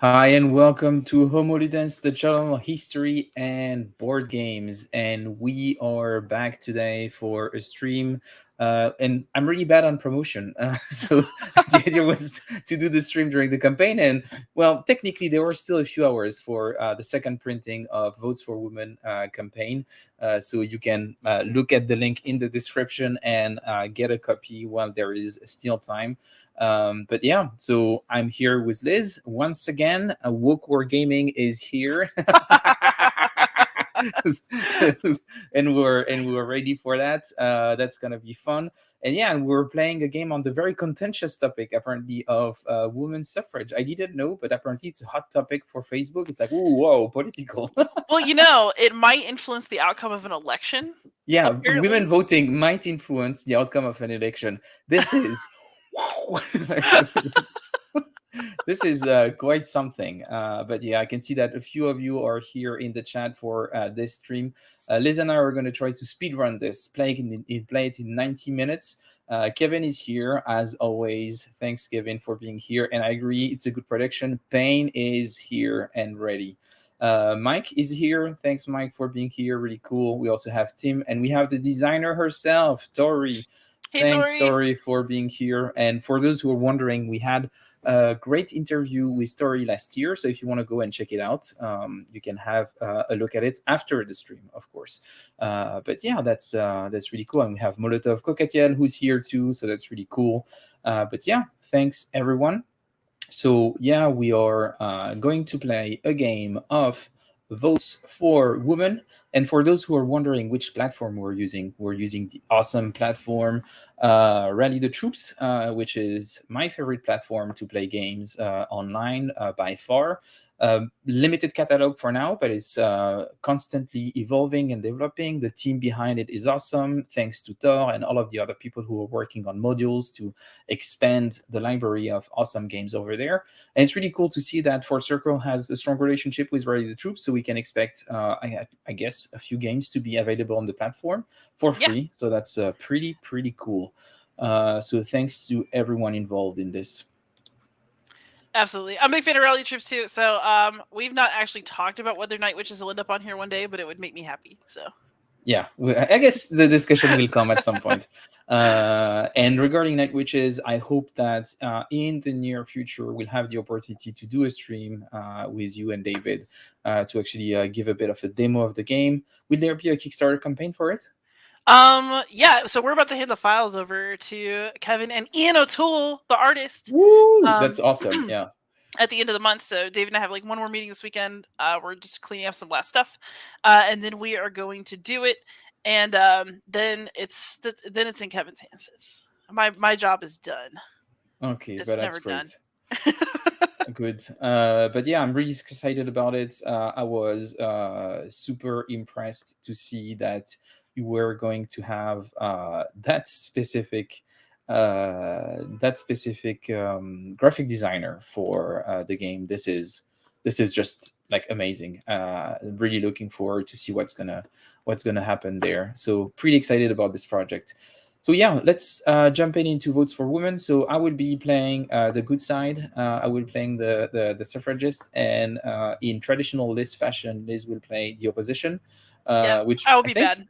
Hi and welcome to Homo Ludens, the channel of history and board games. And we are back today for a stream. And I'm really bad on promotion. So the idea was to do the stream during the campaign. And well, technically, there were still a few hours for the second printing of Votes for Women campaign. So you can look at the link in the description and get a copy while there is still time. But yeah, so I'm here with Liz once again. Woke War Gaming is here. and we're ready for that. That's gonna be fun. And yeah, and we're playing a game on the very contentious topic apparently of women's suffrage. I didn't know, but apparently it's a hot topic for Facebook. It's like, ooh, whoa, political. Well, it might influence the outcome of an election. Yeah, women Apparently. voting might influence the outcome of an election. This is this is quite something. But yeah, I can see that a few of you are here in the chat for this stream. Liz and I are going to try to speed run this, play it in 90 minutes. Kevin is here as always. Thanks, Kevin, for being here. And I agree, it's a good prediction. Payne is here and ready. Mike is here. Thanks, Mike, for being here. Really cool. We also have Tim, and we have the designer herself, Tori. Hey, Thanks, Tori. Tori, for being here. And for those who are wondering, we had a great interview with Tori last year. So if you want to go and check it out, you can have a look at it after the stream, of course. But yeah, that's really cool. And we have Molotov Kokatiel who's here too. So that's really cool. But yeah, thanks everyone. So yeah, we are going to play a game of Votes for Women. And for those who are wondering which platform we're using the awesome platform Rally the Troops, which is my favorite platform to play games online by far. Limited catalog for now, but it's constantly evolving and developing. The team behind it is awesome. Thanks to Thor and all of the other people who are working on modules to expand the library of awesome games over there. And it's really cool to see that Fort Circle has a strong relationship with Rally the Troops, so we can expect, I guess, a few games to be available on the platform for free. Yeah. So that's pretty cool. So thanks to everyone involved in this. Absolutely. I'm a big fan of Rally Troops too. So we've not actually talked about whether Night Witches will end up on here one day, but it would make me happy. So yeah, I guess the discussion will come at some point. And regarding Night Witches, I hope that in the near future we'll have the opportunity to do a stream with you and David to actually give a bit of a demo of the game. Will there be a Kickstarter campaign for it? Yeah, so we're about to hand the files over to Kevin and Ian O'Toole, the artist. Woo! That's awesome. Yeah. At the end of the month. So Dave and I have like one more meeting this weekend. We're just cleaning up some last stuff. And then we are going to do it. And then it's in Kevin's hands. My job is done. Okay, It's but that's never great. done. Good. But yeah, I'm really excited about it. I was super impressed to see that you were going to have that specific graphic designer for the game. This is just like amazing. Really looking forward to see what's gonna happen there. So pretty excited about this project. So yeah, let's jump into Votes for Women. So I will be playing the good side. I will be playing the suffragist, and in traditional Liz fashion, Liz will play the opposition, Yes, which I will be bad.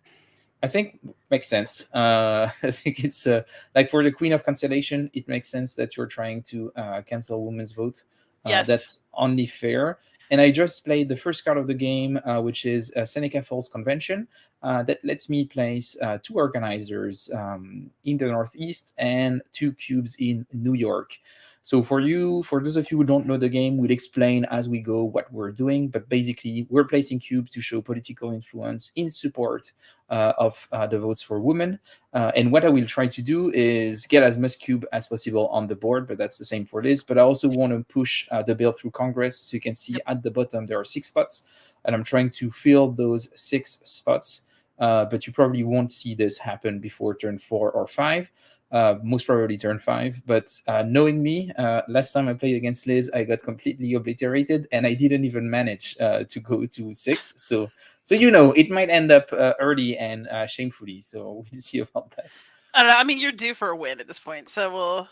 I think makes sense. I think it's like for the Queen of Constellation, it makes sense that you're trying to cancel women's vote. Yes. That's only fair. And I just played the first card of the game, which is Seneca Falls Convention. That lets me place 2 organizers in the Northeast and 2 cubes in New York. So for those of you who don't know the game, we'll explain as we go what we're doing. But basically, we're placing cubes to show political influence in support of the Votes for Women. And what I will try to do is get as much cube as possible on the board, but that's the same for this. But I also want to push the bill through Congress. So you can see at the bottom, there are 6 spots, and I'm trying to fill those 6 spots. But you probably won't see this happen before turn 4 or 5. Most probably turn 5. But knowing me, last time I played against Liz, I got completely obliterated, and I didn't even manage to go to 6. So it might end up early and shamefully. So we'll see about that. I don't know. I mean, you're due for a win at this point, so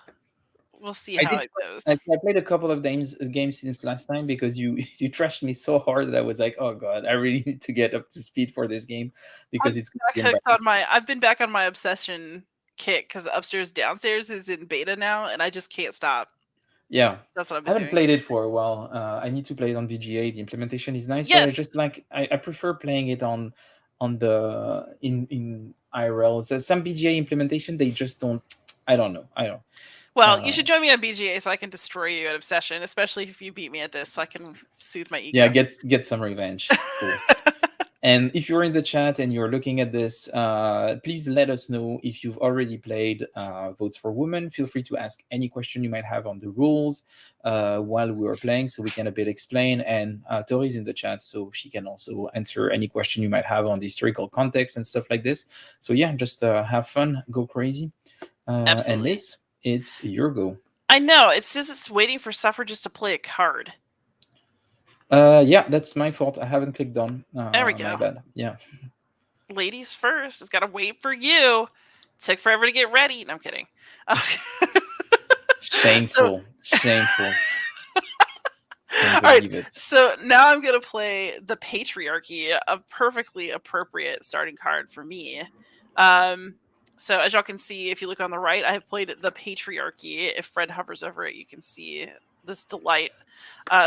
We'll see I how did. it goes. I played a couple of games since last time because you you trashed me so hard that I was like, oh god, I really need to get up to speed for this game I'm because it's going to back be hooked embarrassing. on my I've been back on my obsession kick because upstairs downstairs is in beta now, and I just can't stop. Yeah, So that's what I've I been haven't doing. played it for a while. I need to play it on VGA. The implementation is nice, but I Yes. just like I prefer playing it on the in IRL. So some VGA implementation they just don't. I don't know. I don't. Well, you Uh, should join me on BGA so I can destroy you at Obsession, especially if you beat me at this, so I can soothe my yeah, ego. get some revenge. Cool. And if you're in the chat and you're looking at this, please let us know if you've already played Votes for Women. Feel free to ask any question you might have on the rules while we were playing, so we can a bit explain. And Tori's in the chat, so she can also answer any question you might have on the historical context and stuff like this. So yeah, just have fun, go crazy. And Absolutely. Liz, it's your go. I know. It says it's waiting for suffragists to play a card. Yeah, that's my fault. I haven't clicked on. There we My go. bad. Yeah. Ladies first. It's got to wait for you. Took forever to get ready. No, I'm kidding. Shameful. Shameful. Can't All right, believe it. so now I'm going to play the Patriarchy, a perfectly appropriate starting card for me. So as y'all can see, if you look on the right, I have played the Patriarchy. If Fred hovers over it, you can see this delight.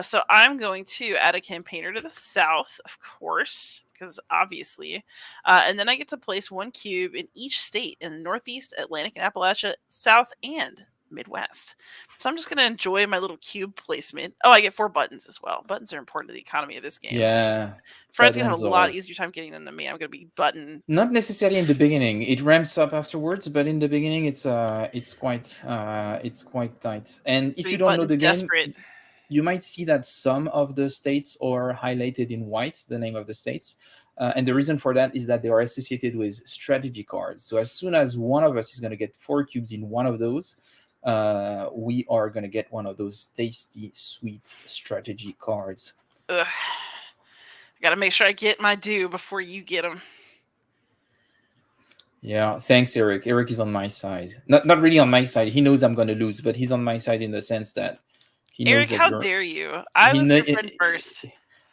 So I'm going to add a campaigner to the south, of course, because obviously. And then I get to place one cube in each state in the Northeast, Atlantic and Appalachia, South, and Midwest. So I'm just going to enjoy my little cube placement. Oh, I get 4 buttons as well. Buttons are important to the economy of this game. Yeah. Fred's going to have a buttons lot are easier time getting them than me. I'm going to be button. not necessarily in the beginning. It ramps up afterwards, but in the beginning it's quite tight. And if you don't know Button the game, desperate. you might see that some of the states are highlighted in white, the name of the states. And the reason for that is that they are associated with strategy cards. So as soon as one of us is going to get 4 cubes in one of those, we are going to get one of those tasty, sweet strategy cards. Ugh. I got to make sure I get my due before you get them. Yeah, thanks, Eric. Eric is on my side. Not really on my side. He knows I'm going to lose, but he's on my side in the sense that he knows Eric, that how you're. dare you? I was your friend first.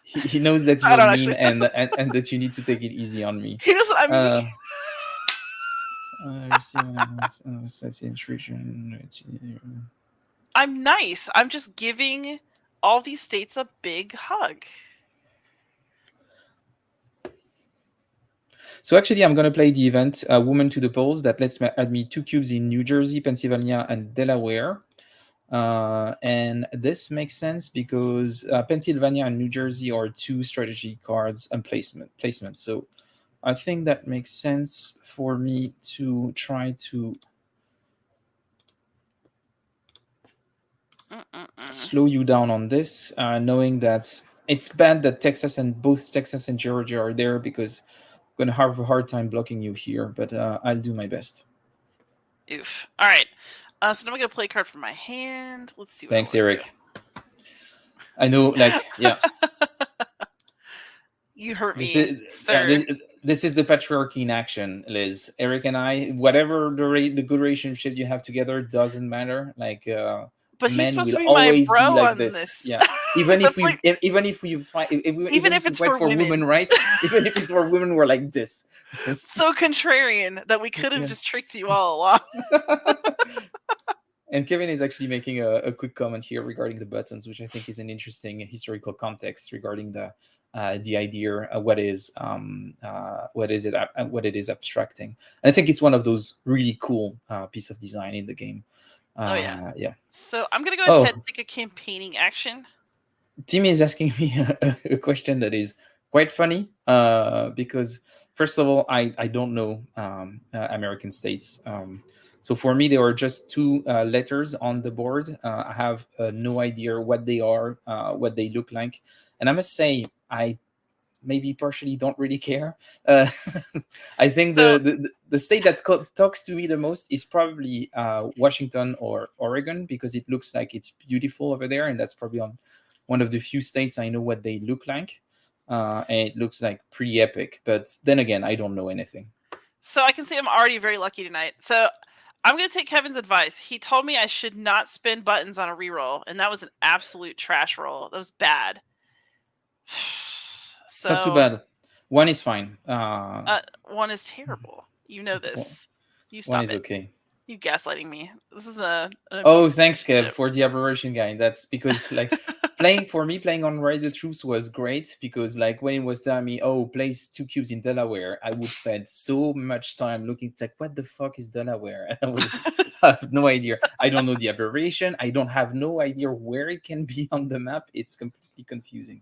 He knows that I you're don't mean actually. and that you need to take it easy on me. He knows what I'm mean. I'm nice. I'm just giving all these states a big hug. So actually, I'm going to play the event Woman to the Polls that lets me add me 2 cubes in New Jersey, Pennsylvania, and Delaware. And this makes sense because Pennsylvania and New Jersey are 2 strategy cards and placements. So I think that makes sense for me to try to slow you down on this, knowing that it's bad that both Texas and Georgia are there because I'm going to have a hard time blocking you here, but I'll do my best. Oof. All right. So now I'm going to play a card from my hand. Let's see what Thanks, Eric. I know, like, yeah. You hurt me, sir. This is the patriarchy in action, Liz. Eric and I, whatever the good relationship you have together doesn't matter. Like, but he's men supposed will to be my always bro be like on this. Yeah, even if we, even if we fight, even if it's for women, right? Even if it's for women, we're like this. So contrarian that we could have just tricked you all along. And Kevin is actually making a quick comment here regarding the buttons, which I think is an interesting historical context regarding the idea what it is abstracting. And I think it's one of those really cool piece of design in the game. Yeah. So I'm gonna go ahead and take a campaigning action. Timmy is asking me a question that is quite funny because first of all, I don't know American states. So for me, there are just 2 letters on the board. I have no idea what they are, what they look like. And I must say, I maybe partially don't really care. I think the state that talks to me the most is probably Washington or Oregon, because it looks like it's beautiful over there. And that's probably one of the few states I know what they look like. And it looks like pretty epic. But then again, I don't know anything. So I can see I'm already very lucky tonight. So I'm going to take Kevin's advice. He told me I should not spin buttons on a reroll, and that was an absolute trash roll. That was bad. It's not too So, bad. One is fine. one is terrible. You know this. You One stop is it. okay. You gaslighting me. This is an Oh, abusive thanks, Kev, relationship. for the aberration guy. That's because like playing on Ride the Truth was great because like when it was telling me, oh, place 2 cubes in Delaware, I would spend so much time looking. It's like, what the fuck is Delaware? And I would have no idea. I don't know the aberration. I don't have no idea where it can be on the map. It's completely confusing.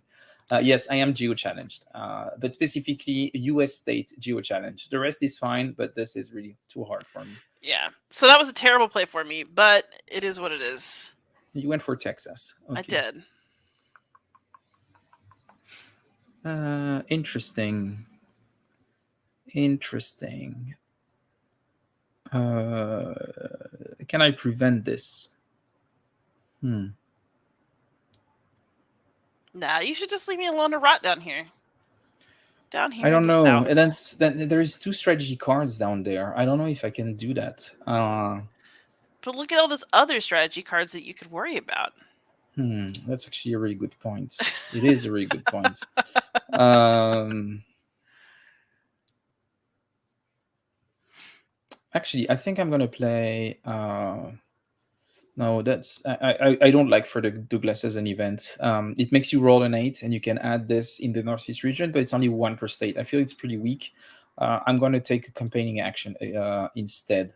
Yes, I am geo-challenged, but specifically US state geo-challenged. The rest is fine, but this is really too hard for me. Yeah. So that was a terrible play for me, but it is what it is. You went for Texas. Okay. I did. Interesting. Interesting. Can I prevent this? Nah, you should just leave me alone to rot down here. Down here. I don't in the know. South. And there is 2 strategy cards down there. I don't know if I can do that. But look at all those other strategy cards that you could worry about. That's actually a really good point. It is a really good point. Actually, I think I'm gonna play. No, that's I don't like Frederick Douglass as an event. It makes you roll an 8, and you can add this in the Northeast region, but it's only 1 per state. I feel it's pretty weak. I'm going to take a campaigning action instead,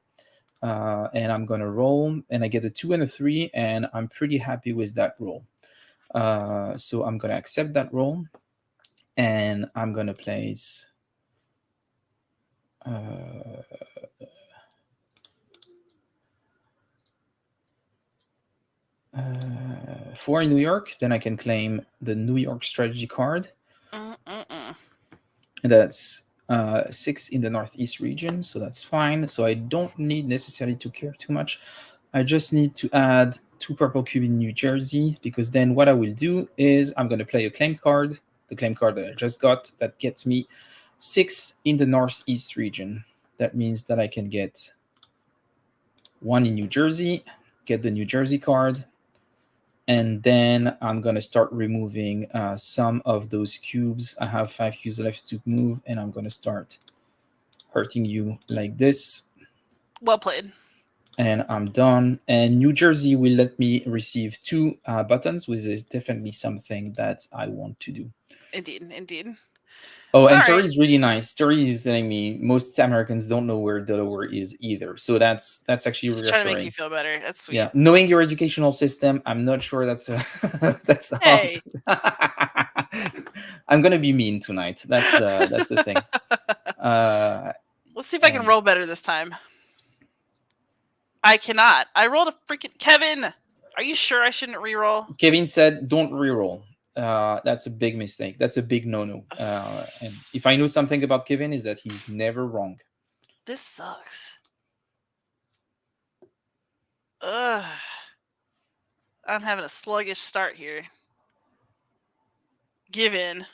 and I'm going to roll, and I get a 2 and a 3, and I'm pretty happy with that roll. So I'm going to accept that roll, and I'm going to place. 4 in New York, then I can claim the New York strategy card. And that's 6 in the Northeast region, so that's fine. So I don't need necessarily to care too much. I just need to add 2 purple cube in New Jersey, because then what I will do is I'm going to play a claim card, the claim card that I just got, that gets me 6 in the Northeast region. That means that I can get 1 in New Jersey, get the New Jersey card, and then I'm going to start removing some of those cubes. I have 5 cubes left to move, and I'm going to start hurting you like this. Well played. And I'm done. And New Jersey will let me receive 2 buttons, which is definitely something that I want to do. Indeed, indeed. Oh, and Tory is really nice. Tory is telling me most Americans don't know where Delaware is either. So that's actually reassuring. Trying to make you feel better. That's sweet. Yeah, knowing your educational system, I'm not sure that's that's hey. awesome. I'm gonna be mean tonight. That's the thing. Let's see if I can roll better this time. I cannot. I rolled a freaking Kevin. Are you sure I shouldn't reroll? Kevin said, "Don't reroll." That's a big mistake. That's a big no-no. And if I know something about Kevin, is that he's never wrong. This sucks. Ugh. I'm having a sluggish start here. Given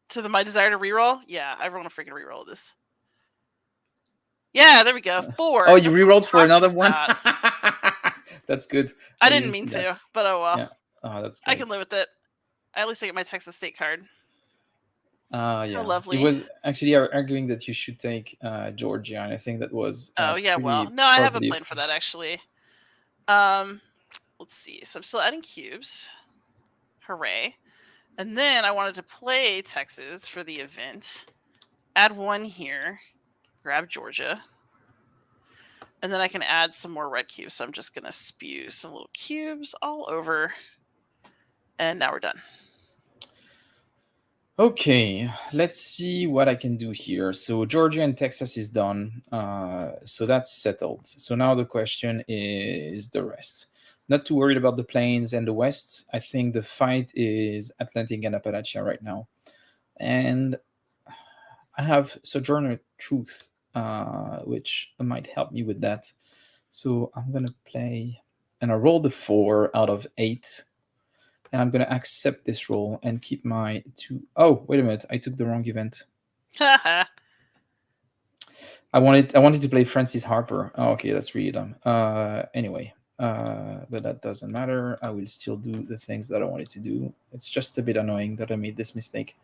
to my desire to reroll? Yeah, I want to freaking reroll this. Yeah, there we go. 4. Oh, you rerolled for another one? That's good. I didn't mean to, but oh well. Yeah. Oh, that's great. I can live with it. At least I get my Texas state card. Yeah. Oh, lovely. It was actually arguing that you should take Georgia, and I think that was. Oh yeah, well, no, I have a plan for that actually. Let's see. So I'm still adding cubes. Hooray! And then I wanted to play Texas for the event. Add 1 here. Grab Georgia. And then I can add some more red cubes. So I'm just going to spew some little cubes all over. And now we're done. Okay, let's see what I can do here. So Georgia and Texas is done. So that's settled. So now the question is the rest. Not too worried about the plains and the west. I think the fight is Atlantic and Appalachia right now. And I have Sojourner Truth, which might help me with that. So I'm going to play, and I rolled a 4 out of 8. And I'm going to accept this roll and keep my 2. Oh, wait a minute. I took the wrong event. I wanted to play Francis Harper. Oh, okay, that's really dumb. Anyway, but that doesn't matter. I will still do the things that I wanted to do. It's just a bit annoying that I made this mistake.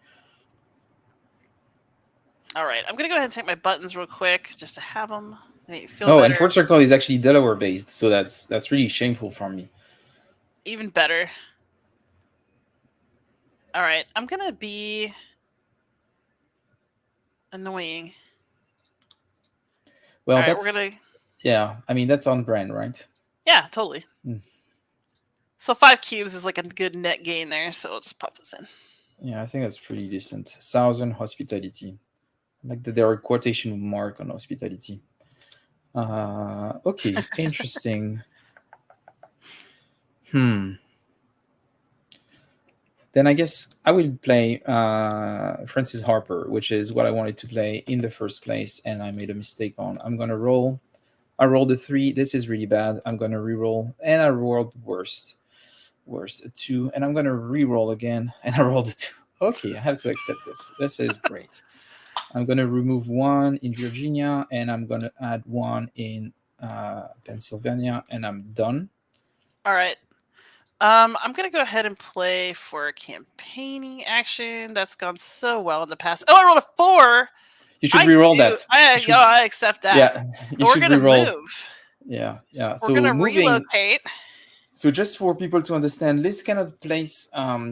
All right, I'm gonna go ahead and take my buttons real quick just to have them. Make you feel Oh, better. and Fort Circle is actually Delaware based, so that's really shameful for me. Even better. All right, I'm gonna be annoying. Well, All right, that's we're gonna. yeah. I mean, that's on brand, right? Yeah, totally. Mm. So 5 cubes is like a good net gain there, so we'll just pop this in. Yeah, I think that's pretty decent. Southern hospitality. I like that there are quotation mark on hospitality. Okay, interesting. Then I guess I will play Francis Harper, which is what I wanted to play in the first place, and I made a mistake on. I'm gonna roll. I rolled a 3. This is really bad. I'm gonna re-roll, and I rolled worst, a 2, and I'm gonna re-roll again, and I rolled a 2. Okay, I have to accept this. This is great. I'm gonna remove 1 in Virginia, and I'm gonna add 1 in Pennsylvania, and I'm done. All right. I'm gonna go ahead and play for a campaigning action. That's gone so well in the past. Oh, I rolled a 4. You should re-roll that. I accept that. Yeah, we're gonna move. Yeah. We're So gonna moving. relocate. So just for people to understand, Liz cannot place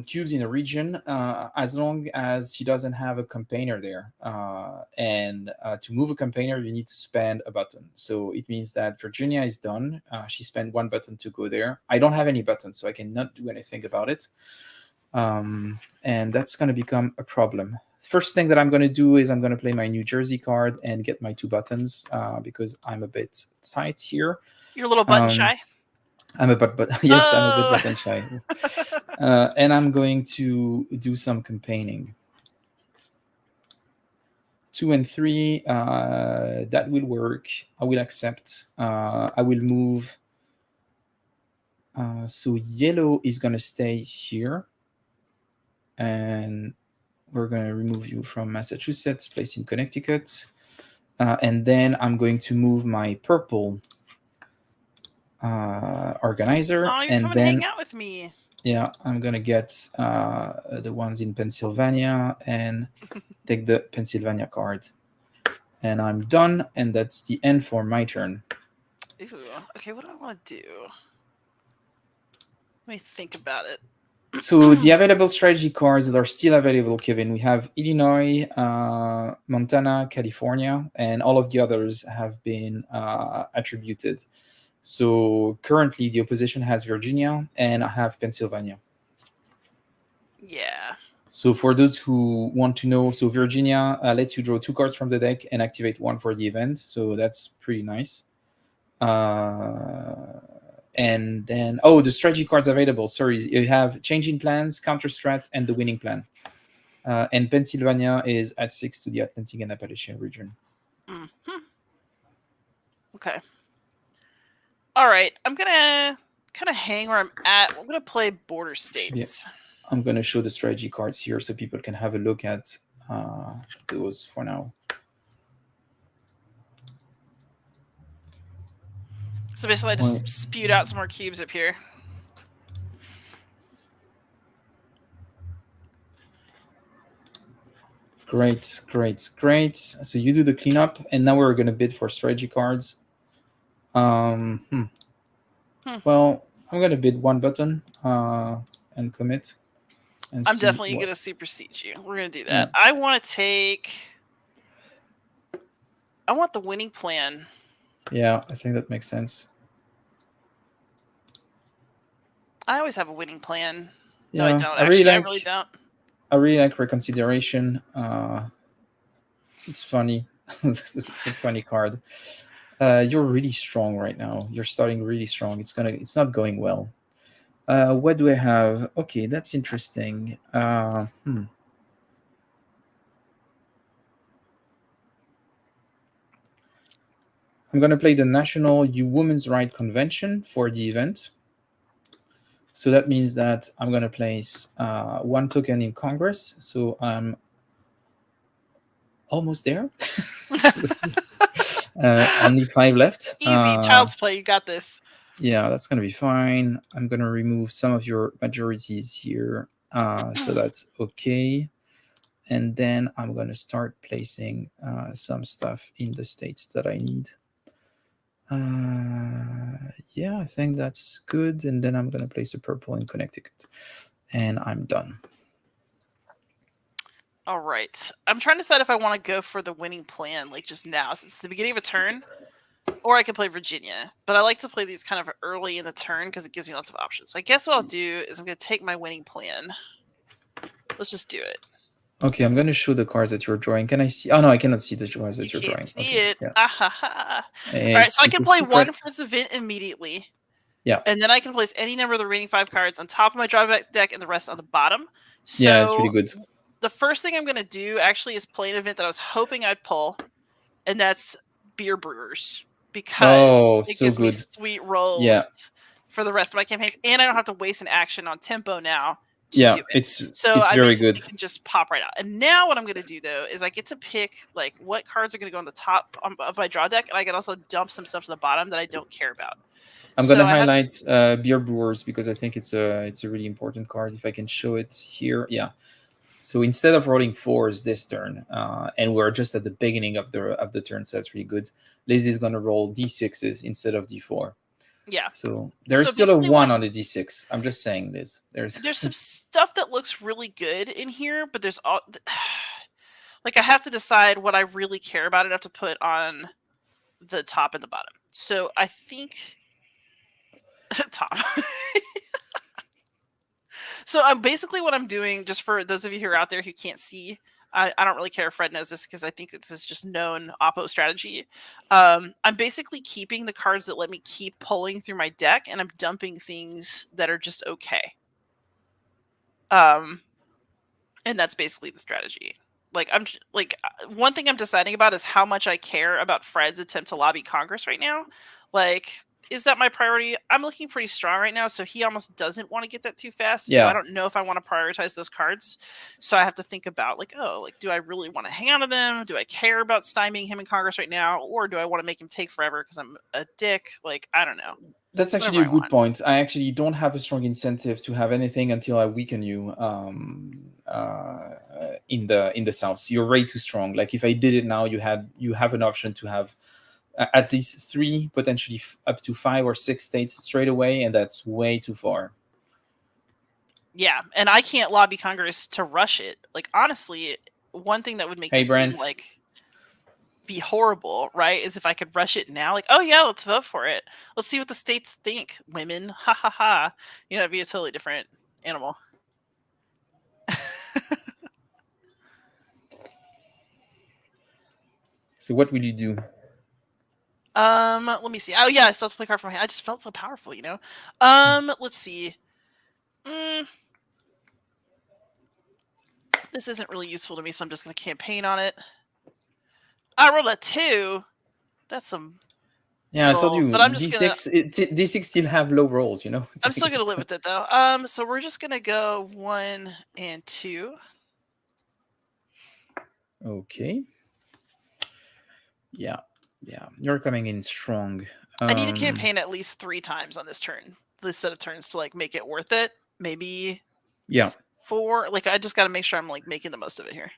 cubes in a region as long as she doesn't have a campaigner there. And to move a campaigner, you need to spend a button. So it means that Virginia is done. She spent 1 button to go there. I don't have any buttons, so I cannot do anything about it. And that's going to become a problem. First thing that I'm going to do is I'm going to play my New Jersey card and get my 2 buttons because I'm a bit tight here. You're a little button shy. I'm a yes, I'm a bit button shy. And I'm going to do some campaigning. 2 and 3, that will work. I will accept. I will move. So yellow is going to stay here. And we're going to remove you from Massachusetts, place in Connecticut. And then I'm going to move my purple organizer. Oh, you're and coming then to hang out with me. Yeah, I'm gonna get the ones in Pennsylvania and take the Pennsylvania card, and I'm done. And that's the end for my turn. Ooh, okay, what do I want to do? Let me think about it. So the available strategy cards that are still available, Kevin, we have Illinois, Montana, California, and all of the others have been attributed. So currently the opposition has Virginia and I have Pennsylvania. Yeah. So for those who want to know, so Virginia lets you draw 2 cards from the deck and activate 1 for the event. So that's pretty nice. And then, the strategy cards available. Sorry, you have changing plans, counter strat, and the winning plan. And Pennsylvania is at 6 to the Atlantic and Appalachian region. Mm-hmm. Okay. All right. I'm going to kind of hang where I'm at. I'm going to play border states. Yeah. I'm going to show the strategy cards here so people can have a look at those for now. So basically, I just spewed out some more cubes up here. Great. So you do the cleanup, and now we're going to bid for strategy cards. Well, I'm going to bid 1 button and commit. And I'm definitely going to supersede you. We're going to do that. Yeah. I want the winning plan. Yeah, I think that makes sense. I always have a winning plan. Yeah, no, I don't. I really don't. I really like Reconsideration. It's funny. It's a funny card. You're really strong right now. You're starting really strong. It's not going well. What do I have? Okay, that's interesting. I'm going to play the National Women's Rights Convention for the event. So that means that I'm going to place 1 token in Congress. So I'm almost there. Only 5 left. Easy, child's play. You got this. Yeah, that's gonna be fine. I'm gonna remove some of your majorities here, so that's okay. And then I'm gonna start placing some stuff in the states that I need. Yeah, I think that's good. And then I'm gonna place a purple in Connecticut, and I'm done. All right. I'm trying to decide if I want to go for the winning plan, like just now, since it's the beginning of a turn, or I could play Virginia. But I like to play these kind of early in the turn because it gives me lots of options. So I guess what I'll do is I'm going to take my winning plan. Let's just do it. Okay, I'm gonna show the cards that you're drawing. Can I see? Oh no, I cannot see the cards that You you're can't drawing. see Okay, it. yeah. All right, so I can play one for this event immediately. Yeah. And then I can place any number of the remaining 5 cards on top of my drawback deck and the rest on the bottom. So yeah, it's really good. the first thing I'm going to do actually is play an event that I was hoping I'd pull, and that's Beer Brewers, because it gives me sweet rolls for the rest of my campaigns, and I don't have to waste an action on tempo now to do it. It's I very basically good. can just pop right out. And now what I'm going to do, though, is I get to pick like what cards are going to go on the top of my draw deck, and I can also dump some stuff to the bottom that I don't care about. I'm gonna highlight Beer Brewers because I think it's a really important card. If I can show it here, yeah. So instead of rolling 4s this turn, and we're just at the beginning of the turn, so that's really good. Liz is gonna roll d6s instead of d4. Yeah. So there's still a 1 on the d6. I'm just saying, Liz. There's some stuff that looks really good in here, but there's all like I have to decide what I really care about enough to put on the top and the bottom. So I think top. So I'm basically what I'm doing, just for those of you who are out there who can't see, I don't really care if Fred knows this because I think this is just known Oppo strategy. I'm basically keeping the cards that let me keep pulling through my deck, and I'm dumping things that are just okay. And that's basically the strategy. Like one thing I'm deciding about is how much I care about Fred's attempt to lobby Congress right now. Like, is that my priority? I'm looking pretty strong right now, so he almost doesn't want to get that too fast. Yeah. So I don't know if I want to prioritize those cards. So I have to think about do I really want to hang on to them? Do I care about stymieing him in Congress right now? Or do I want to make him take forever because I'm a dick? Like, I don't know. That's actually a good point. I actually don't have a strong incentive to have anything until I weaken you in the South. You're way too strong. Like if I did it now, you have an option to have at least 3, potentially up to 5 or 6 states straight away, and that's way too far. Yeah, and I can't lobby Congress to rush it. Like, honestly, one thing that would make this game, be horrible, right, is if I could rush it now. Like, oh yeah, let's vote for it. Let's see what the states think. Women, ha ha ha. It'd be a totally different animal. So what will you do? Let me see. Oh yeah, I still have to play card from my hand. I just felt so powerful, Let's see. This isn't really useful to me, so I'm just going to campaign on it. I rolled a 2. That's some. Yeah, I told you. But I'm just D6 still have low rolls, I'm still going to live with it though. So we're just going to go 1 and 2. Okay. Yeah. You're coming in strong. I need to campaign at least 3 times on this turn. This set of turns to make it worth it. Maybe. Yeah. 4. I just got to make sure I'm making the most of it here.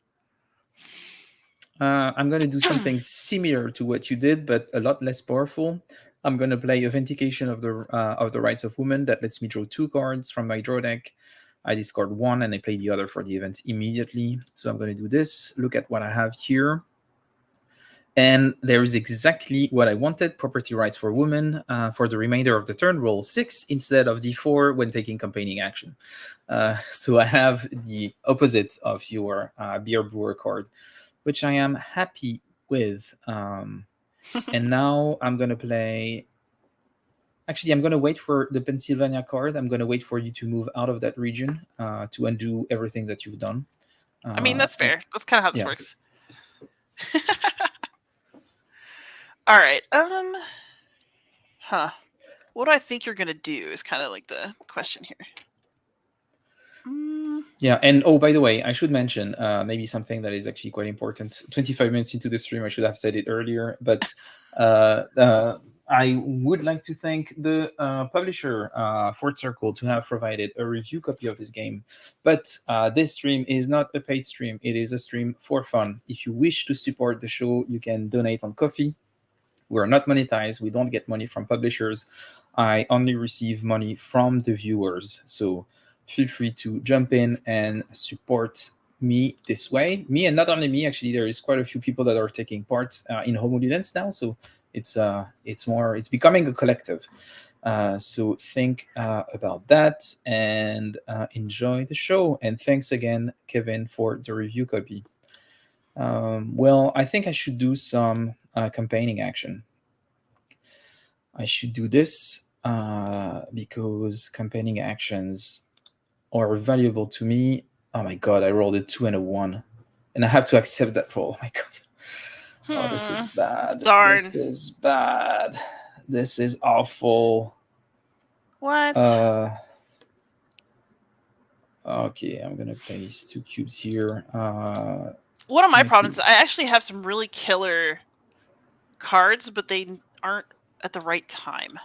I'm going to do something similar to what you did, but a lot less powerful. I'm going to play a Vindication of the Rights of Women that lets me draw 2 cards from my draw deck. I discard 1 and I play the other for the event immediately. So I'm going to do this. Look at what I have here. And there is exactly what I wanted: property rights for women. For the remainder of the turn, roll 6 instead of d4 when taking campaigning action. So I have the opposite of your Beer Brewer card, which I am happy with. And now I'm going to play... Actually, I'm going to wait for the Pennsylvania card. I'm going to wait for you to move out of that region to undo everything that you've done. I mean, that's fair. That's kind of how this works. All right. What do I think you're going to do is kind of the question here. Yeah, and by the way, I should mention maybe something that is actually quite important. 25 minutes into the stream, I should have said it earlier, but I would like to thank the publisher, Fort Circle, to have provided a review copy of this game. But this stream is not a paid stream, it is a stream for fun. If you wish to support the show, you can donate on Ko-fi. We're not monetized, we don't get money from publishers. I only receive money from the viewers. So feel free to jump in and support me this way. Me, and not only me, actually, there is quite a few people that are taking part in Homo events now. So it's becoming a collective. So think about that and enjoy the show. And thanks again, Kevin, for the review copy. Well, I think I should do some campaigning action. I should do this because campaigning actions are valuable to me. Oh my god, I rolled a 2 and a 1. And I have to accept that roll. Oh my god. Oh, this is bad. Darn. This is bad. This is awful. What? Okay, I'm gonna place 2 cubes here. One of my problems is I actually have some really killer cards, but they aren't at the right time.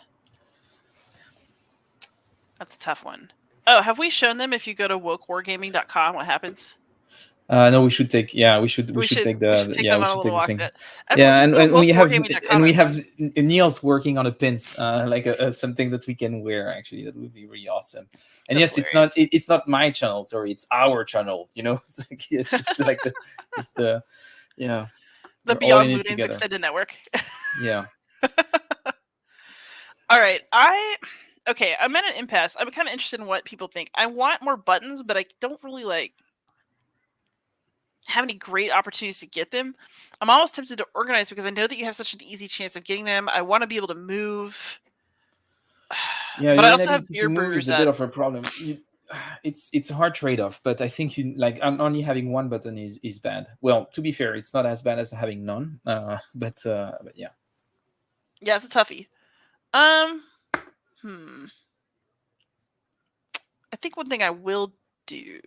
That's a tough one. Oh, have we shown them if you go to wokewargaming.com what happens? No, we should take. Yeah, we should take the. Take yeah, them we on a should little take the walk. thing. Yeah, and we have Neil's working on a pins, like something that we can wear. Actually, that would be really awesome. And That's yes, hilarious. it's not my channel, sorry, it's our channel. You know, it's the yeah. The Beyond Solitaire extended network. Yeah. All right, I'm at an impasse. I'm kind of interested in what people think. I want more buttons, but I don't really have any great opportunities to get them. I'm almost tempted to organize because I know that you have such an easy chance of getting them. I want to be able to move. Yeah, but I also have beer burgers. Is a bit of a problem. It's a hard trade-off, but I think I'm only having one button is bad. Well, to be fair, it's not as bad as having none. But yeah. Yeah, it's a toughie. I think one thing I will do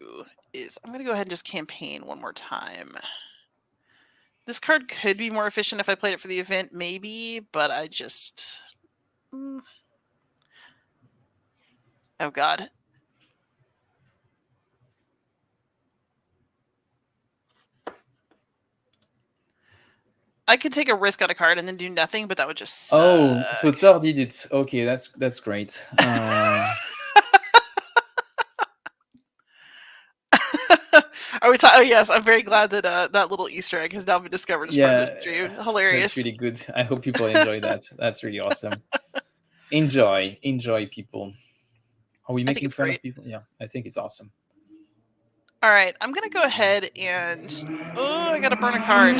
is I'm going to go ahead and just campaign one more time. This card could be more efficient if I played it for the event, maybe, but I just... Oh, God. I could take a risk on a card and then do nothing, but that would just suck. Oh, so Thor did it. Okay, that's great. Are we oh yes, I'm very glad that that little Easter egg has now been discovered as part of this stream. Hilarious. That's really good. I hope people enjoy that. That's really awesome. Enjoy, people. Are we making fun of people? Yeah, I think it's awesome. All right, I'm gonna go ahead and I gotta burn a card.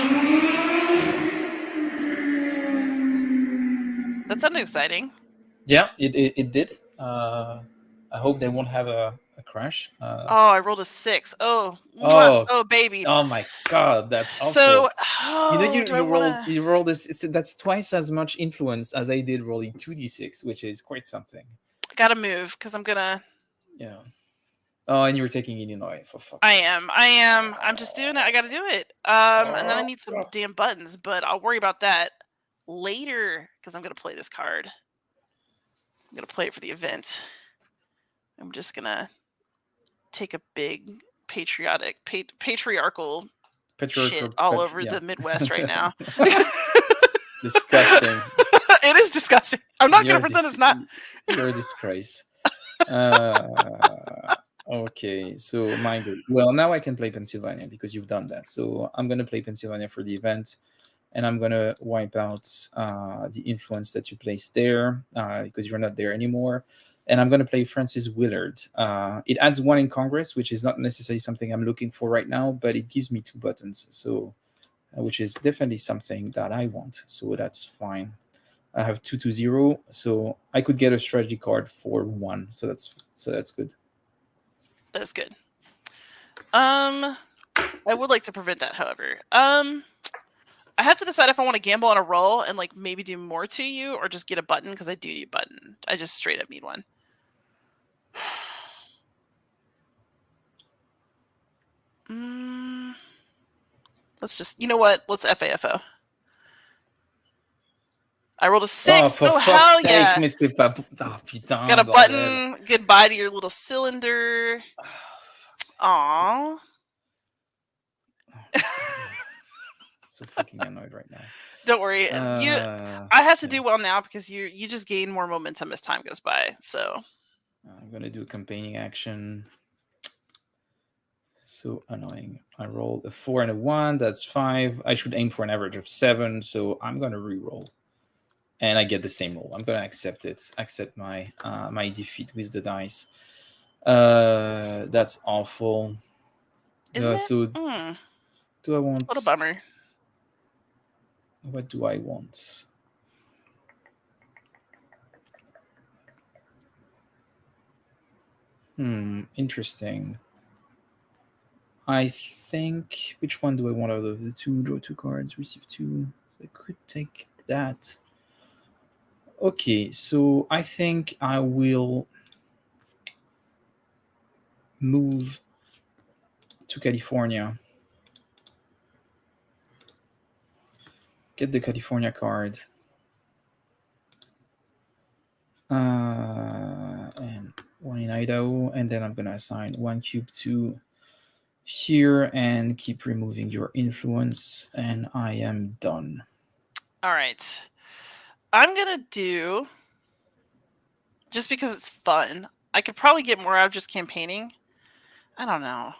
That sounded exciting. Yeah, it did. I hope they won't have a crash. I rolled a 6. Oh, baby. Oh my god, that's awful. So you roll this. That's twice as much influence as I did rolling 2d6, which is quite something. Gotta move because I'm gonna. Yeah. Oh, and you were taking Illinois for fuck. I am. I'm just doing it. I gotta do it. And then I need some damn buttons, but I'll worry about that later because I'm gonna play this card. I'm gonna play it for the event. I'm just gonna take a big patriarchal shit all over the Midwest right now. Disgusting. It is disgusting. I'm not gonna pretend it's not. You're a disgrace. Okay, so my good. Well, now I can play Pennsylvania because you've done that. So I'm gonna play Pennsylvania for the event, and I'm gonna wipe out the influence that you placed there because you're not there anymore. And I'm gonna play Francis Willard. It adds 1 in Congress, which is not necessarily something I'm looking for right now, but it gives me 2 buttons, so which is definitely something that I want. So that's fine. I have 2-0, so I could get a strategy card for 1. So that's good. That's good. I would like to prevent that, however. I have to decide if I want to gamble on a roll and maybe do more to you or just get a button because I do need a button. I just straight up need one. Let's just, you know what? Let's FAFO. I rolled a Oh, 6. for Oh, fuck's hell sake, yeah. mais c'est pas... Ah, putain, Got a bordel. button. Goodbye to your little cylinder. Aww. So fucking annoyed right now. Don't worry. I have to do well now because you just gain more momentum as time goes by. So I'm gonna do a campaigning action. So annoying. I rolled a 4 and a 1. That's 5. I should aim for an average of 7. So I'm gonna re-roll, and I get the same roll. I'm gonna accept it. Accept my my defeat with the dice. That's awful. isn't it? So do I want? What a bummer. What do I want? Interesting. I think, which one do I want out of the two? Draw 2 cards, receive 2. I could take that. Okay, so I think I will move to California. Get the California card. And 1 in Idaho, and then I'm gonna assign 1 cube to here and keep removing your influence, and I am done. All right. I'm gonna do, just because it's fun, I could probably get more out of just campaigning. I don't know.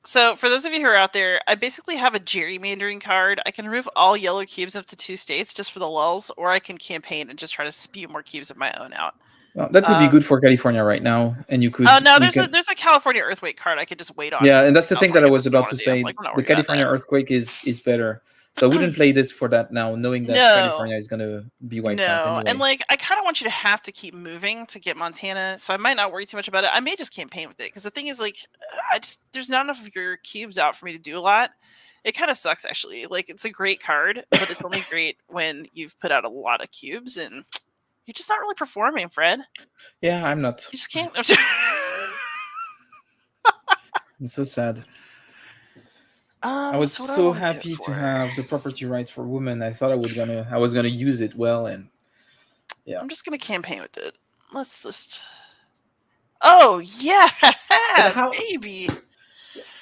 So for those of you who are out there, I basically have a gerrymandering card. I can remove all yellow cubes up to 2 states just for the lulz, or I can campaign and just try to spew more cubes of my own out. Well, that would be good for California right now, and you could. Oh no, there's a California earthquake card I could just wait on. Yeah, and that's the thing that I was about to say. The California earthquake is better, so I wouldn't play this for that now, knowing that California is going to be wiped out anyway. And like I kind of want you to have to keep moving to get Montana, so I might not worry too much about it. I may just campaign with it because the thing is, like, there's not enough of your cubes out for me to do a lot. It kind of sucks actually. Like, it's a great card, but it's only great when you've put out a lot of cubes and you're just not really performing, Fred. Yeah, I'm not. You just can't. I'm so sad. I was so happy to have the property rights for women. I thought I was gonna use it well, and yeah. I'm just gonna campaign with it. Let's just. Oh yeah, baby.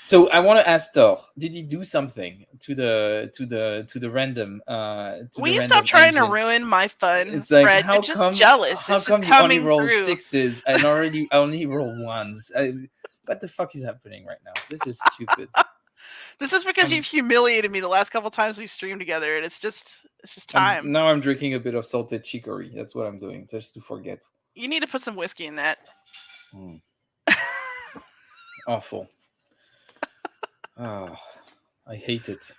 So I want to ask Thor, did he do something to the random? Will you stop trying to ruin my fun, it's like, Fred? You're just jealous. How it's come just you only coming roll through. 6s and I only roll 1s? What the fuck is happening right now? This is stupid. This is because you've humiliated me the last couple times we've streamed together, and it's just time. Now I'm drinking a bit of salted chicory. That's what I'm doing, just to forget. You need to put some whiskey in that. Awful. I hate it.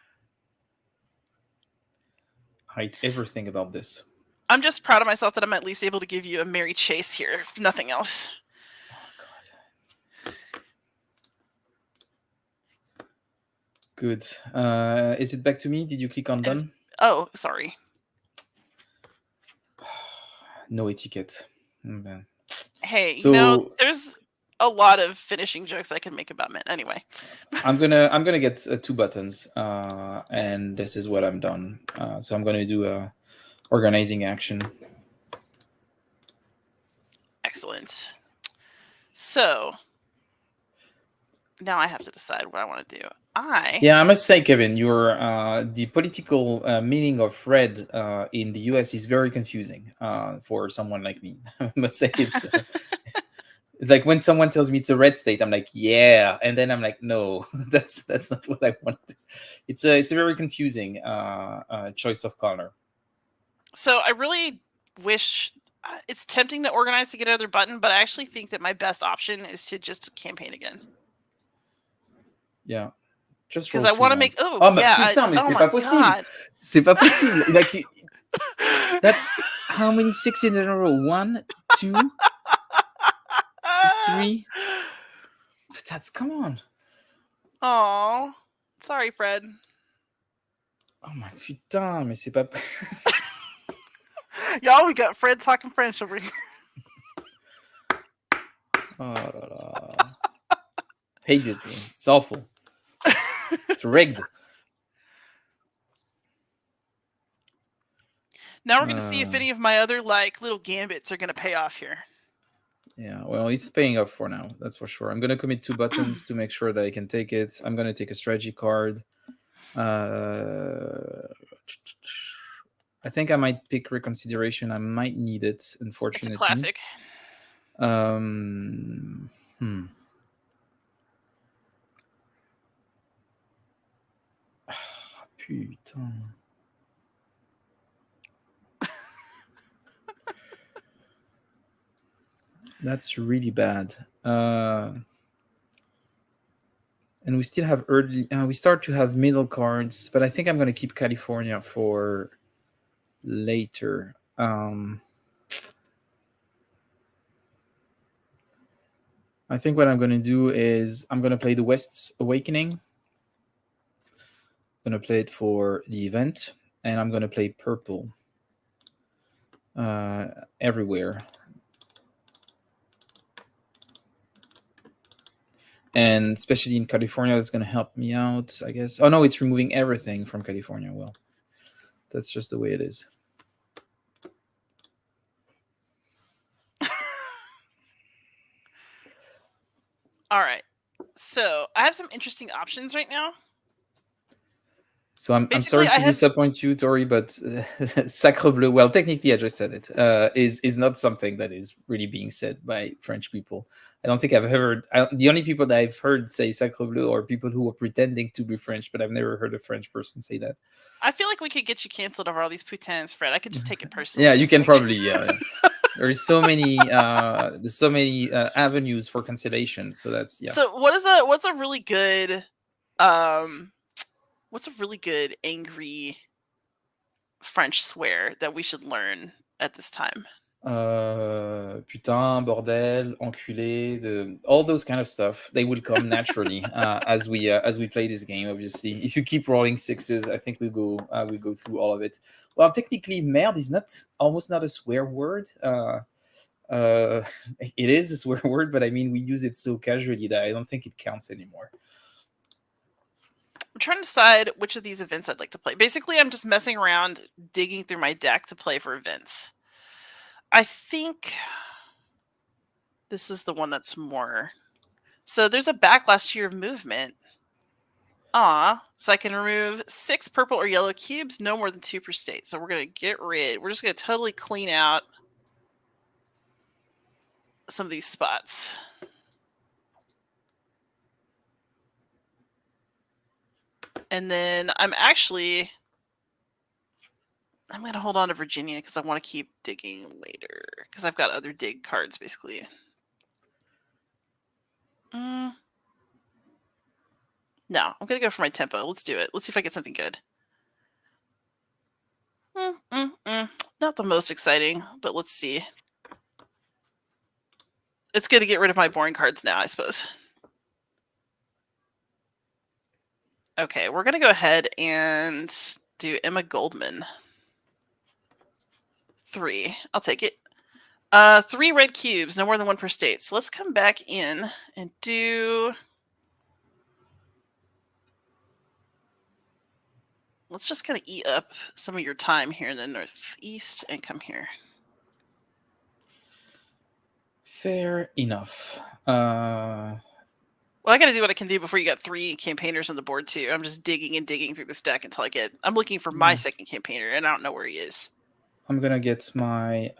I hate everything about this. I'm just proud of myself that I'm at least able to give you a merry chase here, if nothing else. Oh, God. Good. Is it back to me? Did you click on done? Oh, sorry. No etiquette. Man. Hey, so, there's a lot of finishing jokes I can make about men. Anyway, I'm gonna get 2 buttons, and this is what I'm done. So I'm gonna do a organizing action. Excellent. So now I have to decide what I want to do. I must say, Kevin, your the political meaning of red in the US is very confusing for someone like me. I must say it's. It's like when someone tells me it's a red state, I'm like, yeah, and then I'm like, no, that's not what I want. It's a very confusing choice of color. So I really wish it's tempting to organize to get another button, but I actually think that my best option is to just campaign again. Yeah, just because I want to make. Putain, mais c'est pas possible. C'est pas possible. Like, that's how many 6 in a row? 1, 2. 3. That's, come on. Oh, sorry, Fred. Oh my putain, mais c'est pas. Y'all, we got Fred talking French over here. Oh la la. Hate this game. It's awful. It's rigged. Now we're going to see if any of my other like little gambits are going to pay off here. Yeah, well, it's paying off for now. That's for sure. I'm going to commit 2 buttons to make sure that I can take it. I'm going to take a strategy card. I think I might pick reconsideration. I might need it, unfortunately. It's a classic. Putain. That's really bad. And we still have early. We start to have middle cards, but I think I'm going to keep California for later. I think what I'm going to do is I'm going to play the West's Awakening. I'm going to play it for the event, and I'm going to play purple everywhere. And especially in California, that's going to help me out, I guess. Oh, no, it's removing everything from California. Well, that's just the way it is. All right. So I have some interesting options right now. So I'm sorry to disappoint you, Tory, but Sacre Bleu, well, technically I just said it, is not something that is really being said by French people. I don't think I've heard, the only people that I've heard say Sacre Bleu are people who are pretending to be French, but I've never heard a French person say that. I feel like we could get you canceled over all these putins, Fred. I could just take it personally. Yeah, you can probably, yeah. There's so many avenues for cancellation, so that's, yeah. So what's a really good angry French swear that we should learn at this time? Putain, bordel, enculé, all those kind of stuff, they will come naturally as we play this game. Obviously, if you keep rolling 6s, I think we go through all of it. Well, technically, merde is almost not a swear word. It is a swear word, but I mean, we use it so casually that I don't think it counts anymore. I'm trying to decide which of these events I'd like to play. Basically, I'm just messing around, digging through my deck to play for events. I think this is the one that's more. So there's a backlash to your movement. So I can remove 6 purple or yellow cubes, no more than 2 per state. So we're going to get rid. We're just going to totally clean out some of these spots. And then I'm going to hold on to Virginia because I want to keep digging later because I've got other dig cards basically. No, I'm going to go for my tempo. Let's do it. Let's see if I get something good. Not the most exciting, but let's see. It's good to get rid of my boring cards now, I suppose. Okay, we're going to go ahead and do Emma Goldman. 3. I'll take it. 3 red cubes, no more than 1 per state. So let's come back in and do... Let's just kind of eat up some of your time here in the Northeast and come here. Fair enough. Well, I got to do what I can do before you got 3 campaigners on the board, too. I'm just digging and digging through this deck until I'm looking for my second campaigner, and I don't know where he is. I'm going to get my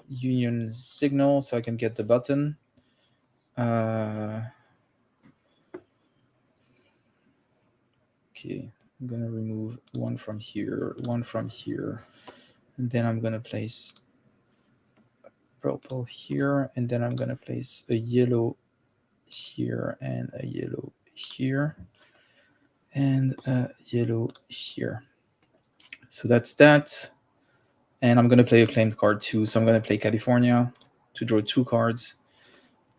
Union signal so I can get the button. Okay, I'm going to remove 1 from here, 1 from here, and then I'm going to place purple here, and then I'm going to place a yellow here and a yellow here and a yellow here. So that's that. And I'm going to play a claimed card too. So I'm going to play California to draw 2 cards.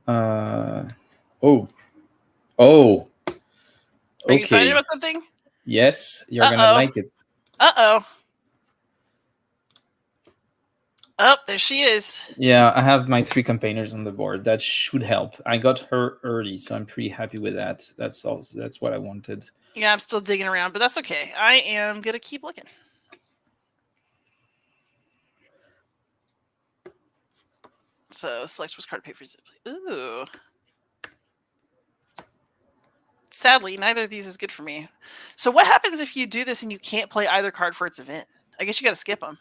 Are you excited about something? Yes, you're going to like it. Oh, there she is. Yeah, I have my 3 campaigners on the board. That should help. I got her early, so I'm pretty happy with that. That's what I wanted. Yeah, I'm still digging around, but that's okay. I am going to keep looking. So select which card to pay for. Ooh. Sadly, neither of these is good for me. So what happens if you do this and you can't play either card for its event? I guess you got to skip them.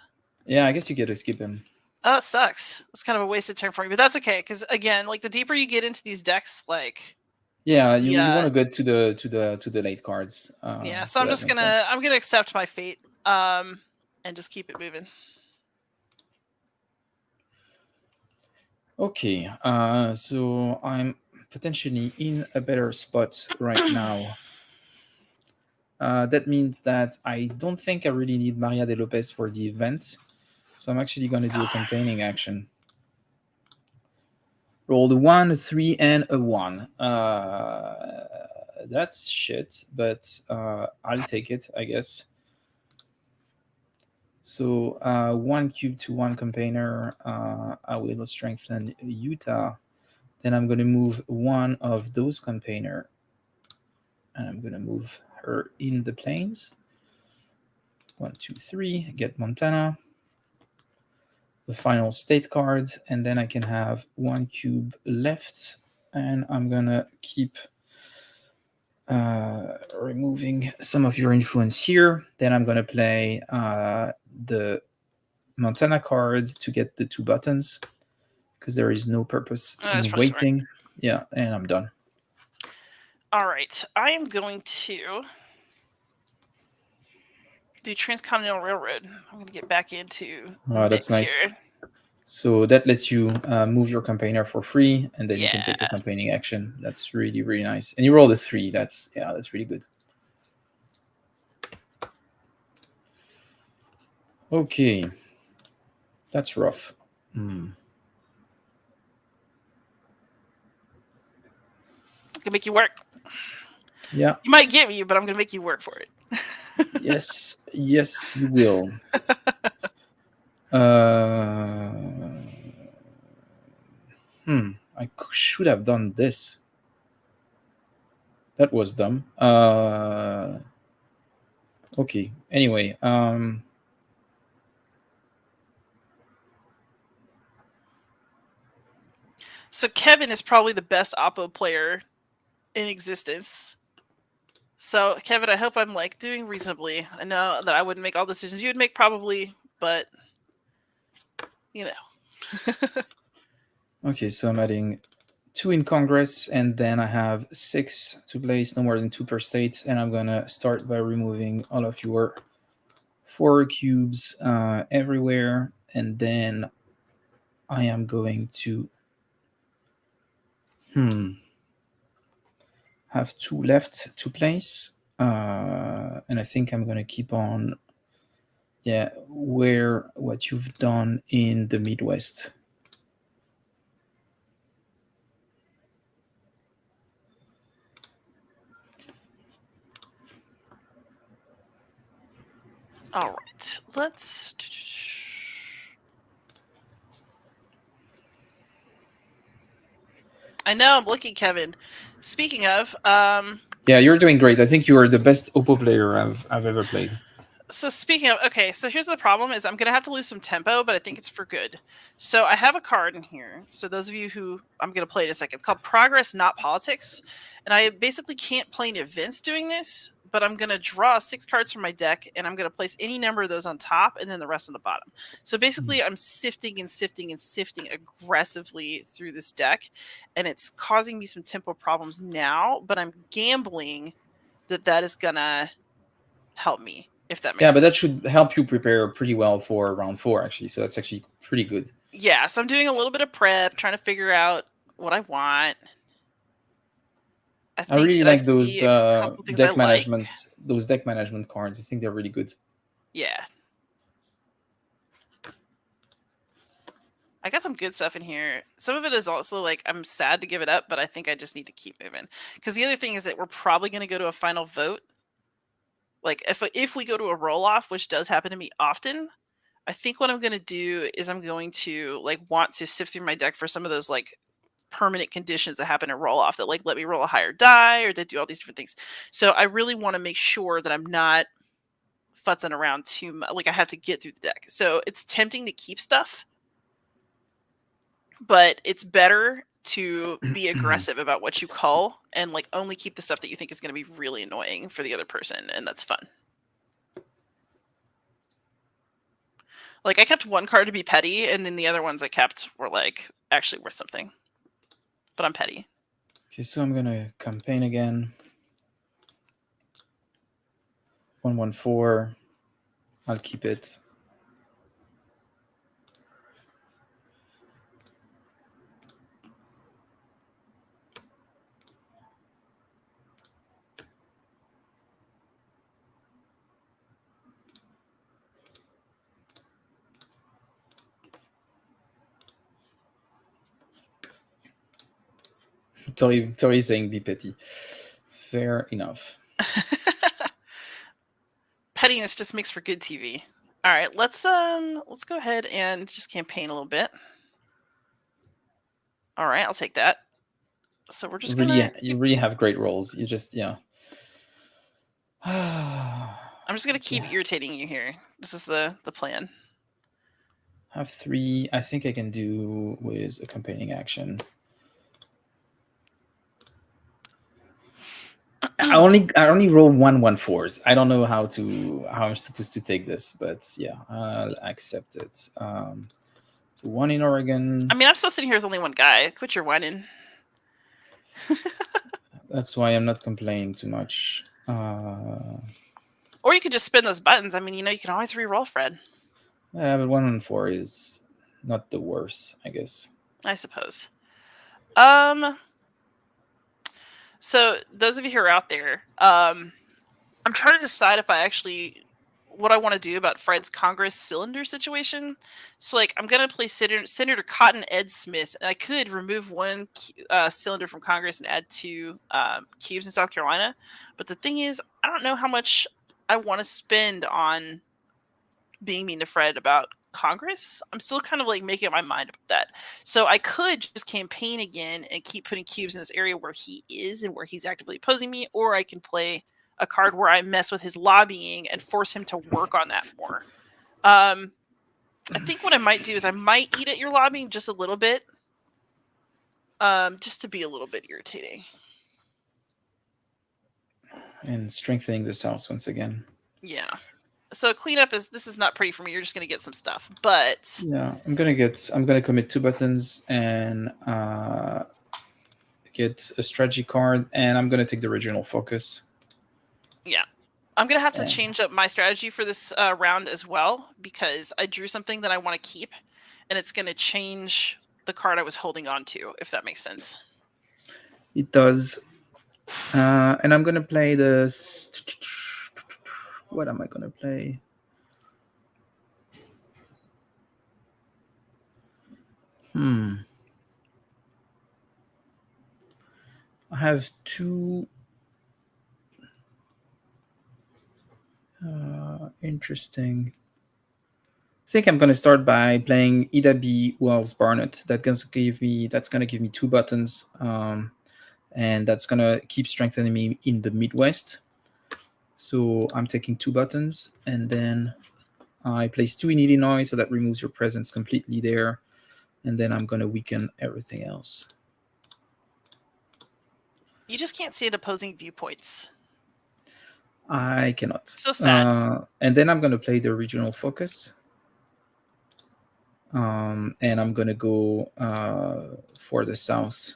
Yeah, I guess you get to skip him. Oh, that sucks. It's kind of a wasted turn for me, but that's okay. Because again, like the deeper you get into these decks, like Yeah, you want to go to the late cards. yeah. So so I'm that just makes sense. I'm gonna accept my fate, and just keep it moving. Okay, so I'm potentially in a better spot right now. That means that I don't think I really need Maria de Lopez for the event. So I'm actually going to do a campaigning action. Roll the 1, a 3, and a 1. That's shit, but I'll take it, I guess. So 1 cube to 1 campaigner. I will strengthen Utah. Then I'm going to move one of those campaigner, and I'm going to move her in the plains. 1, 2, 3. Get Montana. The final state card, and then I can have 1 cube left, and I'm going to keep removing some of your influence here. Then I'm going to play the Montana card to get the 2 buttons, because there is no purpose in waiting. Smart. Yeah, and I'm done. All right, I am going to do Transcontinental Railroad. I'm going to get back into the that's nice. Here. So that lets you move your campaigner for free, and then you can take a campaigning action. That's really, really nice. And you roll a 3. That's really good. Okay, that's rough. I can make you work. Yeah. You might get me, but I'm going to make you work for it. Yes, you will. I should have done this. That was dumb. Okay. Anyway, so Kevin is probably the best Oppo player in existence. So Kevin, I hope I'm like doing reasonably. I know that I wouldn't make all the decisions you would make probably, but you know. Okay, so I'm adding 2 in Congress, and then I have 6 to place, no more than 2 per state, and I'm gonna start by removing all of your 4 cubes everywhere, and then I am going to have 2 left to place, and I think I'm gonna keep on what you've done in the Midwest. All right, let's. I know I'm looking, Kevin. Speaking of, yeah, you're doing great. I think you are the best Oppo player I've ever played. So speaking of, okay, so here's the problem is I'm going to have to lose some tempo, but I think it's for good. So I have a card in here. So those of you who, I'm going to play it in a second. It's called Progress, Not Politics. And I basically can't play any events doing this, but I'm going to draw 6 cards from my deck, and I'm going to place any number of those on top and then the rest on the bottom. So basically I'm sifting and sifting and sifting aggressively through this deck, and it's causing me some tempo problems now, but I'm gambling that is going to help me. If that makes sense. But that should help you prepare pretty well for round 4, actually. So that's actually pretty good. Yeah, so I'm doing a little bit of prep, trying to figure out what I want. I really like those deck management, those deck management cards. I think they're really good. Yeah. I got some good stuff in here. Some of it is also like, I'm sad to give it up, but I think I just need to keep moving. Because the other thing is that we're probably going to go to a final vote. Like, if we go to a roll-off, which does happen to me often, I think what I'm going to do is I'm going to, like, want to sift through my deck for some of those, like, permanent conditions that happen in roll-off that, like, let me roll a higher die or that do all these different things. So I really want to make sure that I'm not futzing around too much. Like, I have to get through the deck. So it's tempting to keep stuff. but it's better to be aggressive about what you call and like only keep the stuff that you think is going to be really annoying for the other person, and that's fun. Like I kept one card to be petty, and then the other ones I kept were like actually worth something. But I'm petty. Okay, so I'm gonna campaign again. 114. I'll keep it. Tory saying be petty. Fair enough. Pettiness just makes for good TV. All right, let's go ahead and just campaign a little bit. All right, I'll take that. So we're just really, gonna. you really have great rolls. You just I'm just gonna keep irritating you here. This is the plan. Have 3. I think I can do with a campaigning action. I only roll 114s. I don't know how I'm supposed to take this, but yeah, I'll accept it. So 1 in Oregon. I mean, I'm still sitting here with only one guy. Quit your whining. That's why I'm not complaining too much. Or you could just spin those buttons. I mean, you can always re-roll, Fred. Yeah, but 114 is not the worst, I guess. I suppose. So those of you who are out there, I'm trying to decide if what I want to do about Fred's Congress cylinder situation. So, like, I'm gonna play Senator Cotton Ed Smith, and I could remove one cylinder from Congress and add 2 cubes in South Carolina. But the thing is, I don't know how much I want to spend on being mean to Fred about Congress. I'm still kind of like making up my mind about that. So I could just campaign again and keep putting cubes in this area where he is and where he's actively opposing me, or I can play a card where I mess with his lobbying and force him to work on that more. I think what I might do is I might eat at your lobbying just a little bit, just to be a little bit irritating. And strengthening the South once again. Yeah. So cleanup this is not pretty for me. You're just gonna get some stuff, but yeah, I'm gonna commit 2 buttons and get a strategy card, and I'm gonna take the regional focus. Yeah, I'm gonna have to change up my strategy for this round as well, because I drew something that I want to keep, and it's gonna change the card I was holding on to, if that makes sense. It does. And I'm gonna play this. What am I gonna play? I have 2 interesting. I think I'm gonna start by playing Ida B. Wells Barnett. That's gonna give me 2 buttons, and that's gonna keep strengthening me in the Midwest. So I'm taking 2 buttons, and then I place 2 in Illinois, so that removes your presence completely there. And then I'm gonna weaken everything else. You just can't see it opposing viewpoints. I cannot. So sad. And then I'm gonna play the regional focus. And I'm gonna go for the South.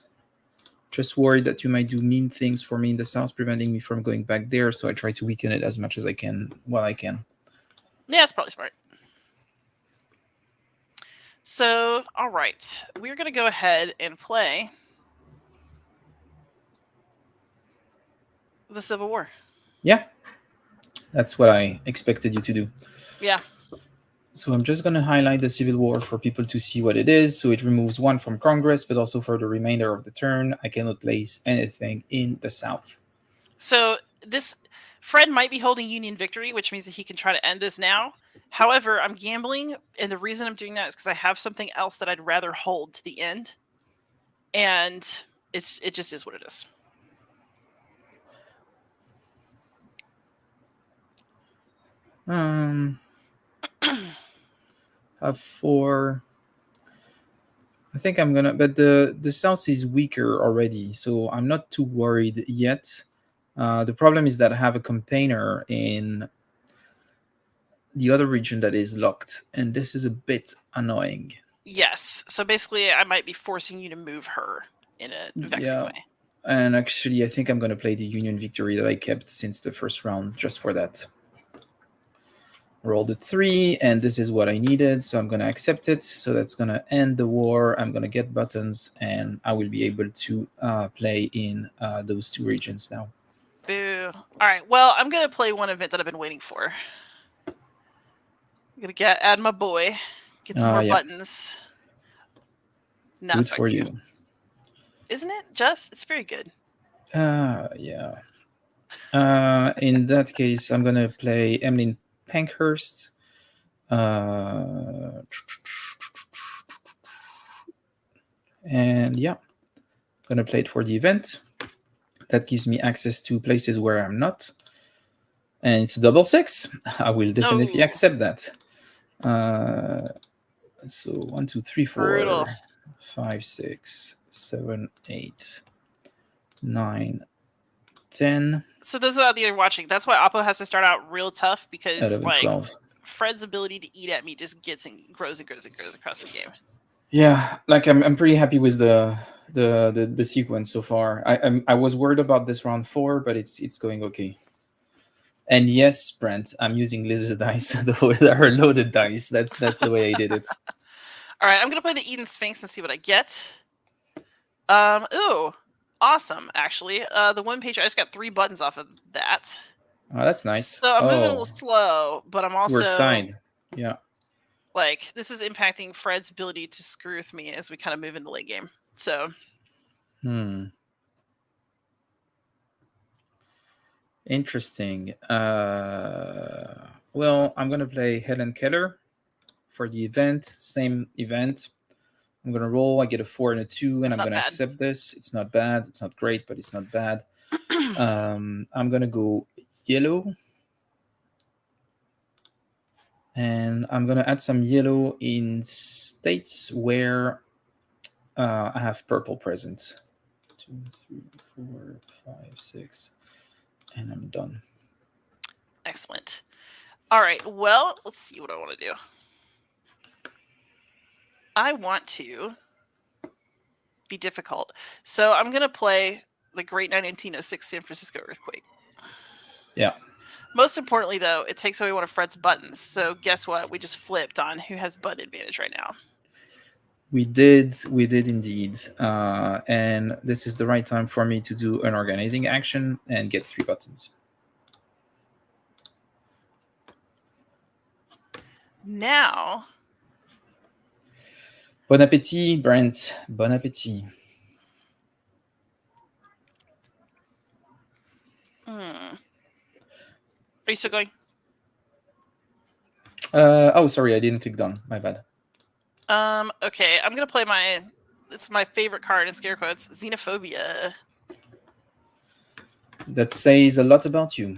Just worried that you might do mean things for me in the South, preventing me from going back there. So I try to weaken it as much as I can while I can. Yeah, that's probably smart. So, all right, we're gonna go ahead and play the Civil War. Yeah, that's what I expected you to do. Yeah. So I'm just going to highlight the Civil War for people to see what it is. So it removes 1 from Congress, but also for the remainder of the turn, I cannot place anything in the South. So Fred might be holding Union victory, which means that he can try to end this now. However, I'm gambling, and the reason I'm doing that is because I have something else that I'd rather hold to the end, and it just is what it is. Have 4. I think I'm gonna, but the south is weaker already, so I'm not too worried yet. The problem is that I have a campaigner in the other region that is locked, and this is a bit annoying. Yes. So basically, I might be forcing you to move her in a vexing Yeah, way. and actually, I think I'm gonna play the Union victory that I kept since the first round just for that. Rolled a 3, and this is what I needed, so I'm gonna accept it. So that's gonna end the war. I'm gonna get buttons, and I will be able to play in those two regions now. Boo. All right. Well, I'm gonna play one event that I've been waiting for. I'm gonna add my boy, get some more Yeah. buttons. Now Good it's back for to you. you. Isn't it? It's very good. Yeah. In that case, I'm gonna play Emlyn Pankhurst. And yeah, gonna play it for the event. That gives me access to places where I'm not, and it's a double 6. I will definitely accept that. So 1, 2, 3, 4, Brutal. 5, 6, 7, 8, 9, 10. So those out there watching, that's why Oppo has to start out real tough because 11, like 12. Fred's ability to eat at me just gets and grows and grows and grows across the game. Yeah, like I'm pretty happy with the sequence so far. I was worried about this round 4, but it's going okay. And yes, Brent, I'm using Liz's dice, her loaded dice. That's the way I did it. All right, I'm gonna play the Eden Sphinx and see what I get. Ooh, awesome! Actually, the one page I just got 3 buttons off of that. Oh, that's nice. So I'm moving a little slow, but I'm also we're tied. Yeah. Like this is impacting Fred's ability to screw with me as we kind of move into late game. So. Interesting. Well, I'm gonna play Helen Keller for the event. Same event. I'm gonna roll. I get a 4 and a 2, and I'm gonna accept this. It's not bad. It's not great, but it's not bad. I'm gonna go yellow, and I'm gonna add some yellow in states where I have purple present. 2, 3, 4, 5, 6, and I'm done. Excellent. All right. Well, let's see what I want to do. I want to be difficult. So I'm going to play the Great 1906 San Francisco Earthquake. Yeah. Most importantly, though, it takes away one of Fred's buttons. So guess what? We just flipped on who has button advantage right now. We did indeed. And this is the right time for me to do an organizing action and get 3 buttons. Now. Bon appétit, Brent. Bon appétit. Are you still going? Oh, sorry, I didn't click done. My bad. Okay, I'm gonna play it's my favorite card in scare quotes, Xenophobia. That says a lot about you.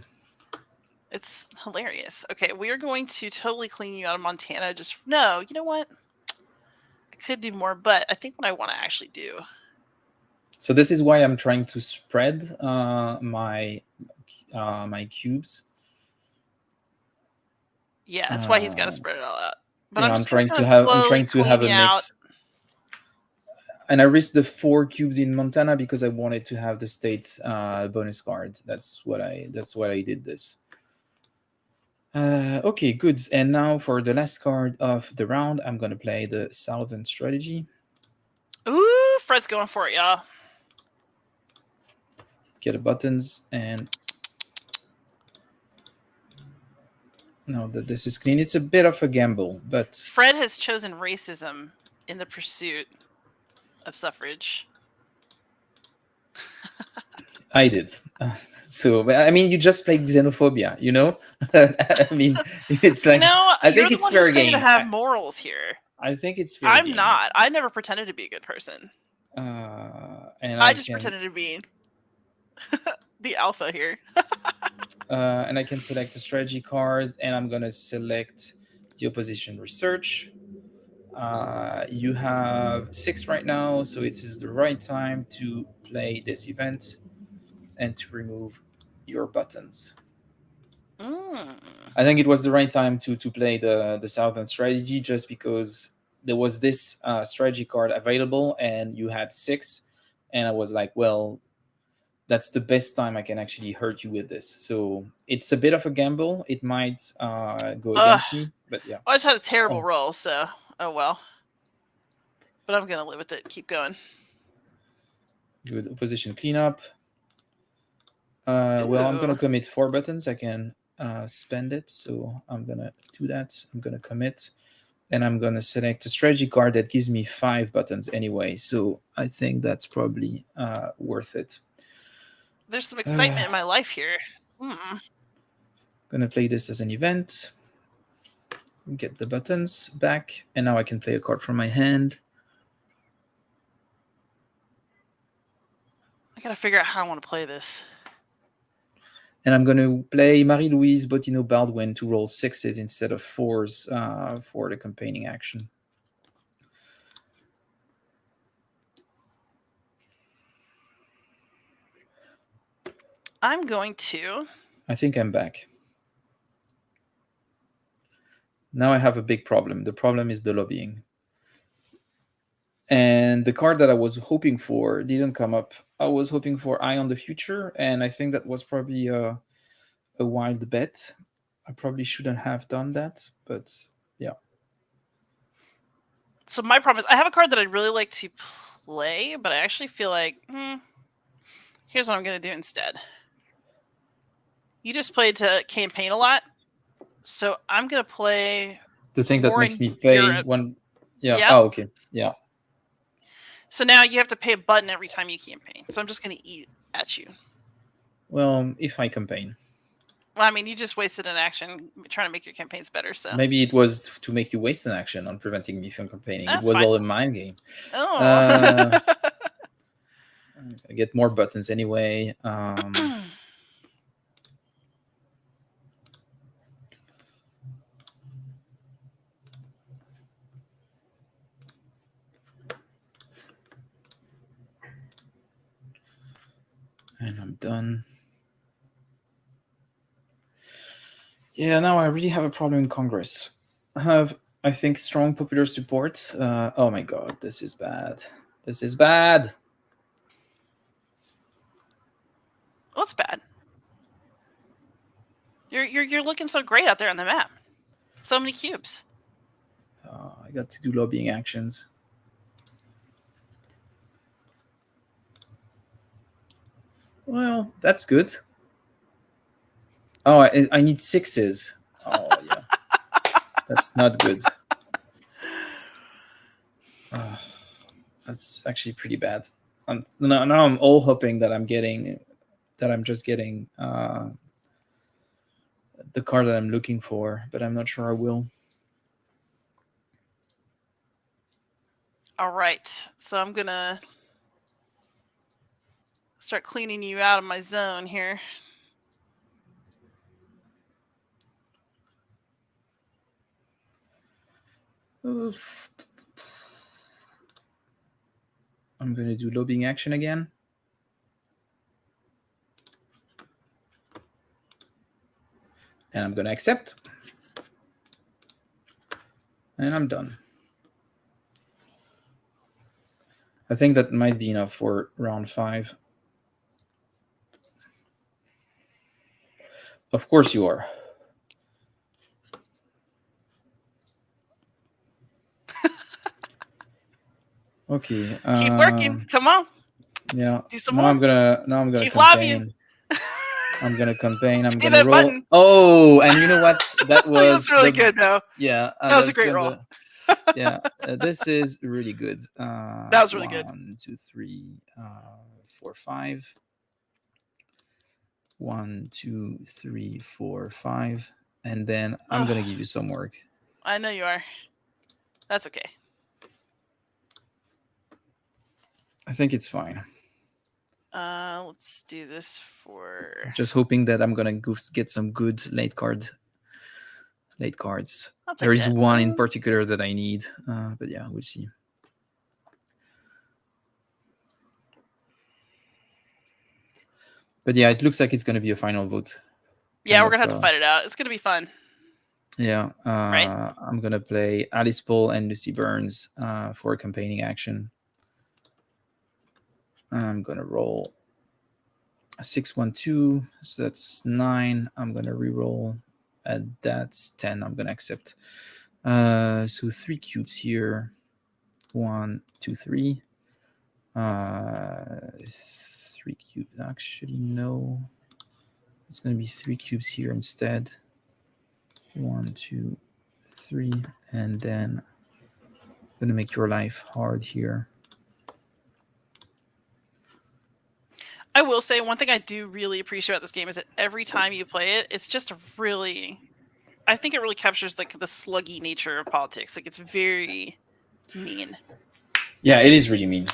It's hilarious. Okay, we are going to totally clean you out of Montana. No, you know what? I could do more, but I think what I want to actually do. So this is why I'm trying to spread my cubes. Yeah, that's why he's got to spread it all out. But I'm trying to have a mix. And I risked the 4 cubes in Montana because I wanted to have the state's bonus card. That's why I did this. Okay, good. And now for the last card of the round, I'm gonna play the Southern Strategy. Ooh, Fred's going for it, y'all. Get the buttons, and no, this is clean. It's a bit of a gamble, but Fred has chosen racism in the pursuit of suffrage. I did. So, I mean, you just played xenophobia, you know? I mean, it's like, I think it's fair game. To have morals here. I think it's fair I'm game. not. I never pretended to be a good person. And I just pretended to be the alpha here. And I can select a strategy card, and I'm going to select the opposition research. You have 6 right now, so it is the right time to play this event and to remove your buttons. Mm. I think it was the right time to play the Southern strategy, just because there was this strategy card available and you had 6, and I was like, well, that's the best time I can actually hurt you with this. So it's a bit of a gamble. It might go Ugh. against me, but yeah. I just had a terrible Oh. roll, so oh well. But I'm gonna live with it. Keep going. Good opposition cleanup. Well, I'm gonna Ooh. commit 4 buttons. I can spend it, so I'm gonna do that. I'm gonna commit, and I'm gonna select a strategy card that gives me 5 buttons anyway. So I think that's probably worth it. There's some excitement in my life here. Mm. Gonna play this as an event. Get the buttons back, and now I can play a card from my hand. I gotta figure out how I want to play this. And I'm going to play Marie-Louise Bottineau-Baldwin to roll 6s instead of 4s for the campaigning action. I'm going to... I think I'm back. Now I have a big problem. The problem is the lobbying. And the card that I was hoping for didn't come up. I was hoping for Eye on the Future, and I think that was probably a wild bet. I probably shouldn't have done that, but yeah. So my problem is I have a card that I'd really like to play, but I actually feel like, here's what I'm going to do instead. You just played to campaign a lot, so I'm going to play the thing that makes me pay Europe. one. Yeah. Yep. Oh, okay. Yeah. So now you have to pay a button every time you campaign. So I'm just going to eat at you. Well, if I campaign. Well, I mean, you just wasted an action trying to make your campaigns better. So maybe it was to make you waste an action on preventing me from campaigning. That's it was fine. all a mind game. Oh. I get more buttons anyway. And I'm done. Yeah, now I really have a problem in Congress. I have, I think, strong popular support. Oh my god, this is bad. This is bad. What's bad? You're looking so great out there on the map. So many cubes. I got to do lobbying actions. Well, that's good. Oh, I need 6s. Oh, yeah. That's not good. That's actually pretty bad. Now I'm all hoping that I'm just getting the card that I'm looking for, but I'm not sure I will. All right, so I'm gonna start cleaning you out of my zone here. Oof. I'm going to do lobbying action again. And I'm going to accept. And I'm done. I think that might be enough for round 5. Of course you are. Okay. Keep working. Come on. Yeah. Do some now more. I'm gonna Keep campaign. lobbying. I'm gonna campaign. I'm Hit gonna that roll. button. Oh, and you know what? That was That's really good, though. Yeah, that was a great roll. Yeah, this is really good. That was really good. 1, 2, 3, 4, 5. 1, 2, 3, 4, 5, and then I'm gonna give you some work. I know you are. That's okay. I think it's fine. Let's do this for. Just hoping that I'm gonna get some good late late cards. I'll take There is that. one in particular that I need, but yeah, we'll see. But yeah, it looks like it's going to be a final vote. Yeah, we're gonna have to fight it out. It's gonna be fun. Yeah, right? I'm gonna play Alice Paul and Lucy Burns for a campaigning action. I'm gonna roll a 6-1-2, so that's 9. I'm gonna reroll, and that's 10. I'm gonna accept. So 3 cubes here. 1, 2, 3. 3 cubes. Actually, no. It's gonna be 3 cubes here instead. 1, 2, 3, and then I'm gonna make your life hard here. I will say one thing I do really appreciate about this game is that every time you play it, it's just really, I think it really captures like the sluggy nature of politics. Like it's very mean. Yeah, it is really mean.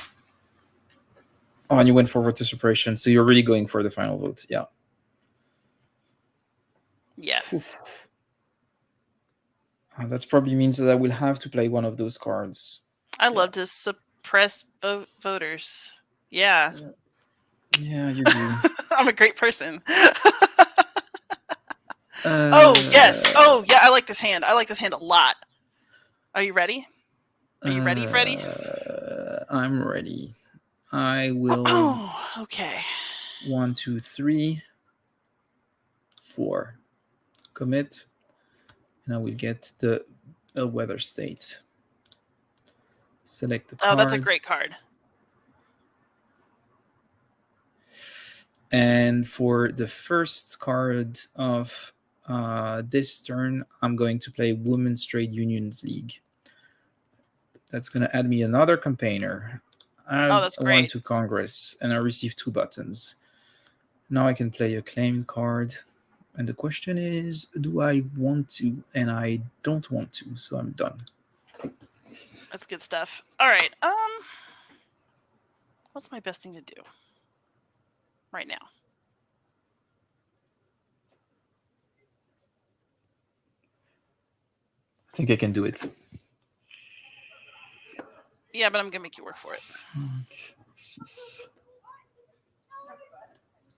Oh, and you went forward to suppression, so you're really going for the final vote. Yeah. Yeah. That probably means that I will have to play one of those cards. I love to suppress voters. Yeah. Yeah, you do. I'm a great person. Oh, yes. Oh, yeah, I like this hand. I like this hand a lot. Are you ready? Are you ready, Freddy? I'm ready. I will. Oh, okay. 1, 2, 3, 4. Commit. And I will get the weather state. Select the card. Oh, that's a great card. And for the first card of this turn, I'm going to play Women's Trade Unions League. That's going to add me another campaigner. That's great. One to Congress, and I receive 2 buttons. Now I can play a claimed card. And the question is, do I want to? And I don't want to, so I'm done. That's good stuff. All right. What's my best thing to do right now? I think I can do it. Yeah, but I'm gonna make you work for it.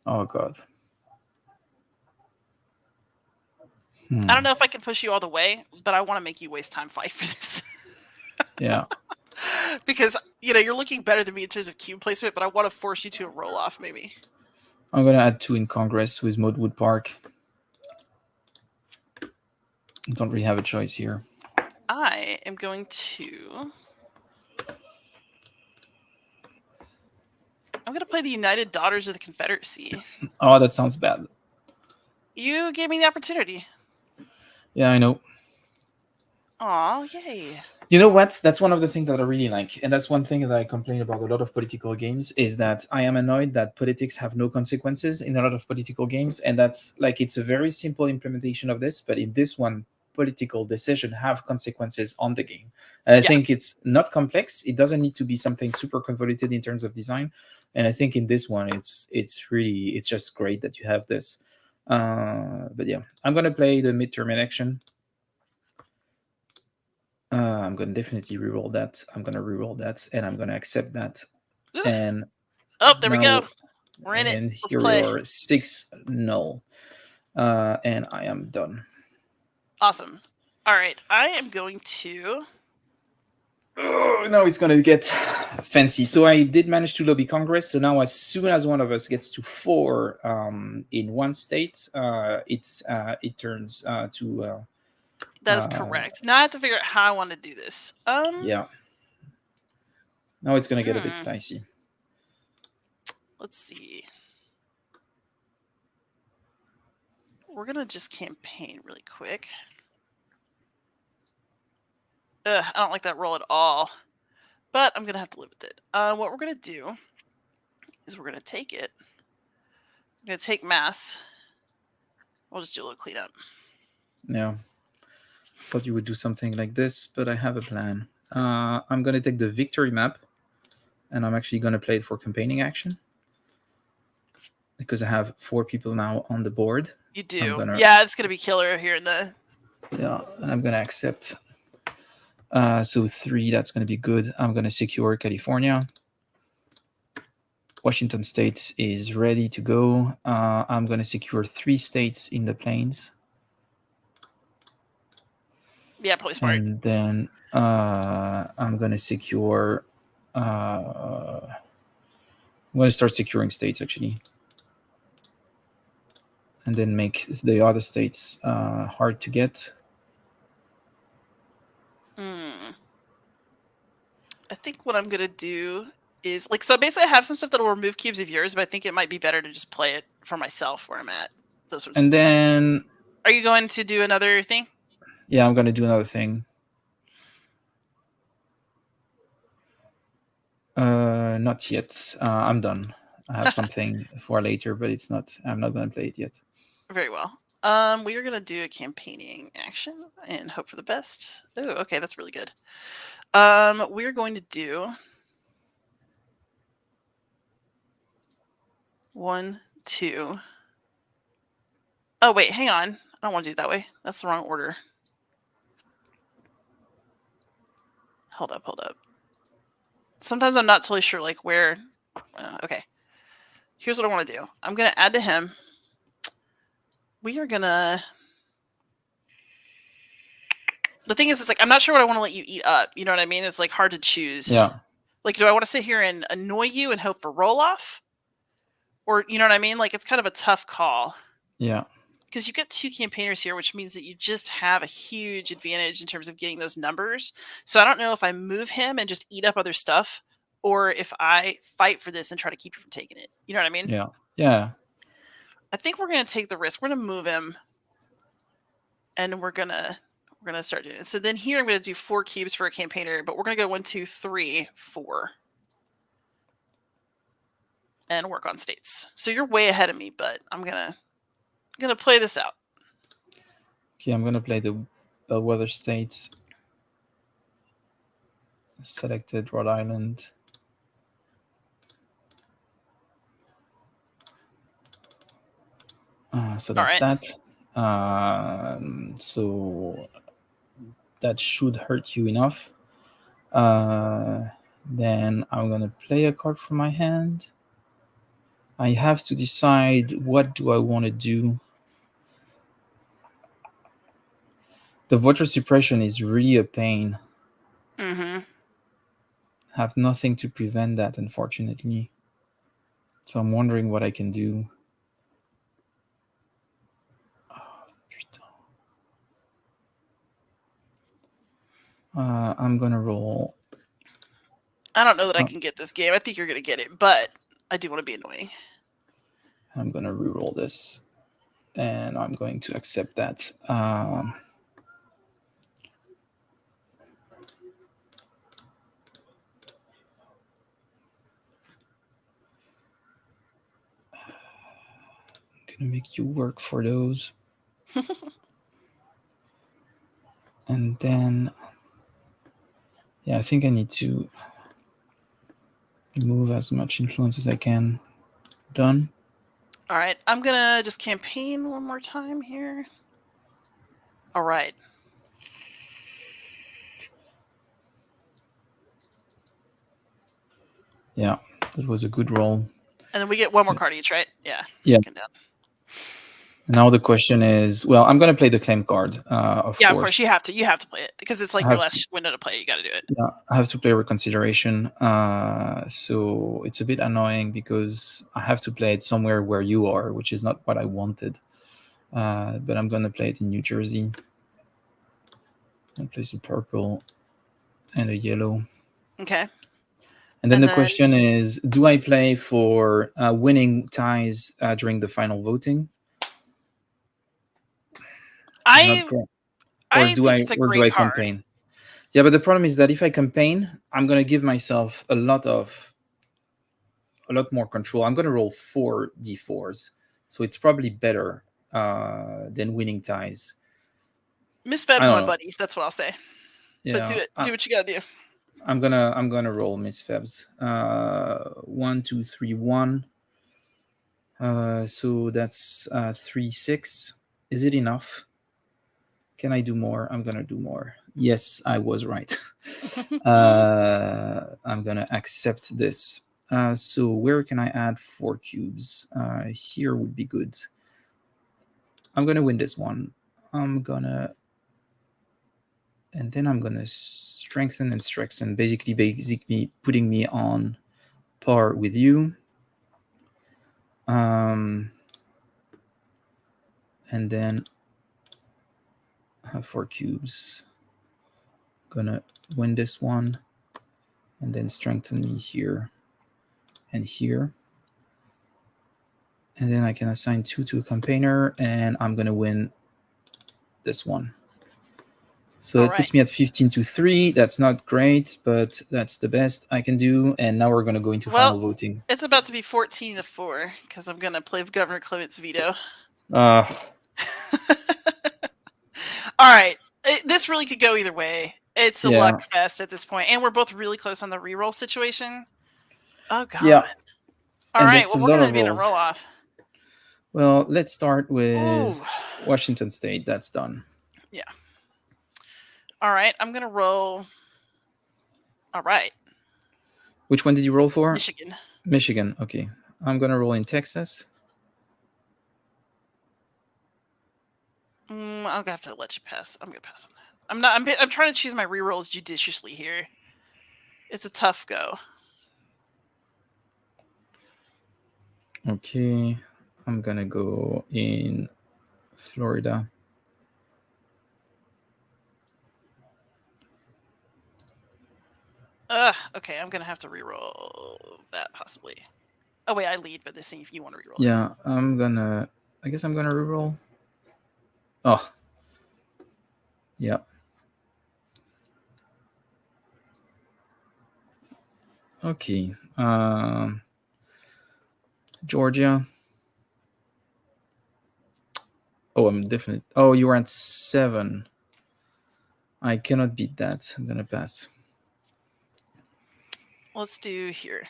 Oh God. I don't know if I can push you all the way, but I want to make you waste time fight for this. Yeah. Because, you're looking better than me in terms of cube placement, but I want to force you to a roll off, maybe. I'm going to add 2 in Congress with Modewood Park. Don't really have a choice here. I am going to... I'm going to play the United Daughters of the Confederacy. Oh, that sounds bad. You gave me the opportunity. Yeah, I know. Aw, yay. You know what? That's one of the things that I really like. And that's one thing that I complain about a lot of political games, is that I am annoyed that politics have no consequences in a lot of political games. And that's like, it's a very simple implementation of this, but in this one, political decisions have consequences on the game. And I think it's not complex. It doesn't need to be something super convoluted in terms of design. And I think in this one, it's just great that you have this. But yeah, I'm going to play the midterm election. I'm going to definitely reroll that. I'm going to reroll that, and I'm going to accept that. Oof. And there we go. We're in it. And Let's here play. we are, 6 null. And I am done. Awesome. All right, I am going to... Oh, now it's going to get fancy. So I did manage to lobby Congress. So now as soon as one of us gets to 4 in one state, it turns to... that is correct. Now I have to figure out how I want to do this. Yeah. Now it's going to get a bit spicy. Let's see. We're going to just campaign really quick. I don't like that roll at all. But I'm going to have to live with it. What we're going to do is we're going to take it. I'm going to take mass. We'll just do a little cleanup. Yeah. Thought you would do something like this, but I have a plan. I'm going to take the victory map, and I'm actually going to play it for campaigning action, because I have 4 people now on the board. You do. Yeah, it's going to be killer here in the... Yeah, and I'm gonna accept. So 3, that's gonna be good. I'm gonna secure California. Washington State is ready to go. I'm gonna secure 3 states in the plains. Yeah, probably smart. And then I'm gonna secure. I'm gonna start securing states actually, and then make the other states hard to get. I think what I'm gonna do is like, so basically I have some stuff that will remove cubes of yours, but I think it might be better to just play it for myself where I'm at. Those sorts of And things. then Are you going to do another thing? yeah, I'm gonna do another thing. Not yet. I'm done. I have something for later, but it's not. I'm not gonna play it yet. Very well. We are gonna do a campaigning action and hope for the best. Oh, okay, that's really good. We're going to do 1, 2. Oh wait, hang on. I don't want to do it that way. That's the wrong order. Hold up. Sometimes I'm not totally sure like where. Okay. Here's what I want to do. I'm gonna add to him. We are gonna. The thing is, it's like I'm not sure what I want to let you eat up. You know what I mean? It's like hard to choose. Yeah. Like, do I want to sit here and annoy you and hope for roll off? Or, you know what I mean? Like, it's kind of a tough call. Yeah. Because you've got 2 campaigners here, which means that you just have a huge advantage in terms of getting those numbers. So I don't know if I move him and just eat up other stuff, or if I fight for this and try to keep you from taking it. You know what I mean? Yeah. Yeah. I think we're going to take the risk. We're going to move him, and we're going to start doing it. So then here I'm going to do 4 cubes for a campaigner, but we're going to go 1, 2, 3, 4. And work on states. So you're way ahead of me, but I'm gonna play this out. Okay, I'm gonna play the Bellwether states. Selected Rhode Island. So that's right. that. So that should hurt you enough. Then I'm gonna play a card from my hand. I have to decide what do I want to do. The voter suppression is really a pain. Mm-hmm. Have nothing to prevent that, unfortunately. So I'm wondering what I can do. I'm gonna roll. I don't know that I can get this game. I think you're gonna get it, but I do want to be annoying. I'm gonna reroll this, and I'm going to accept that. Gonna make you work for those. And then yeah, I think I need to remove as much influence as I can. Done. All right, I'm gonna just campaign one more time here. All right. Yeah, that was a good roll. And then we get one more card each, right? Yeah. Yeah. Now the question is, well, I'm gonna play the claim card. Of course. You have to play it because it's like your last window to play it. You got to do it. Yeah, I have to play reconsideration. So it's a bit annoying because I have to play it somewhere where you are, which is not what I wanted. But I'm gonna play it in New Jersey. I'll place a purple and a yellow. Okay. And then the question is, do I play for winning ties during the final voting? Or do I campaign? Yeah, but the problem is that if I campaign, I'm gonna give myself a lot more control. I'm gonna roll 4 d4s, so it's probably better than winning ties. Miss Feb's my buddy. That's what I'll say. Yeah, but do it. Do what you gotta do. I'm gonna roll Miss Febs. 1, 2, 3, 1. So that's 3, 6. Is it enough? Can I do more? I'm gonna do more. Yes, I was right. I'm gonna accept this. So where can I add 4 cubes? Here would be good. I'm gonna win this one. And then I'm gonna strengthen and strengthen, basically putting me on par with you. And then I have 4 cubes. Gonna win this one, and then strengthen me here and here. And then I can assign 2 to a campaigner, and I'm gonna win this one. So it puts me at 15-3. That's not great, but that's the best I can do. And now we're going to go into final voting. It's about to be 14-4 because I'm going to play Governor Clement's veto. All right. This really could go either way. It's a luck fest at this point. And we're both really close on the reroll situation. Oh, God. Yeah. All right. Well, we're going to be in a roll off. Well, let's start with Washington State. That's done. Yeah. All right, I'm going to roll. All right. Which one did you roll for? Michigan. Michigan, okay. I'm going to roll in Texas. I'm going to have to let you pass. I'm going to pass on that. I'm trying to choose my rerolls judiciously here. It's a tough go. Okay, I'm going to go in Florida. Okay, I'm going to have to reroll that possibly. Oh, wait, I lead, but this thing, if you want to reroll. Yeah, I guess I'm going to reroll. Oh. Yeah. Okay. Georgia. Oh, I'm definitely. Oh, you were at 7. I cannot beat that. I'm going to pass. Let's do here.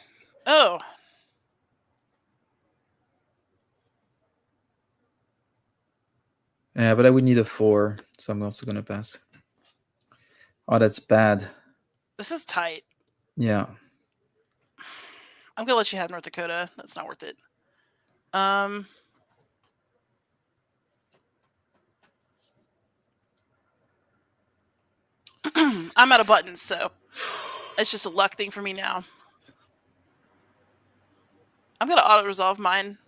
Oh. Yeah, but I would need a 4, so I'm also going to pass. Oh, that's bad. This is tight. Yeah. I'm going to let you have North Dakota. That's not worth it. I'm out of buttons, so it's just a luck thing for me now. I'm going to auto-resolve mine.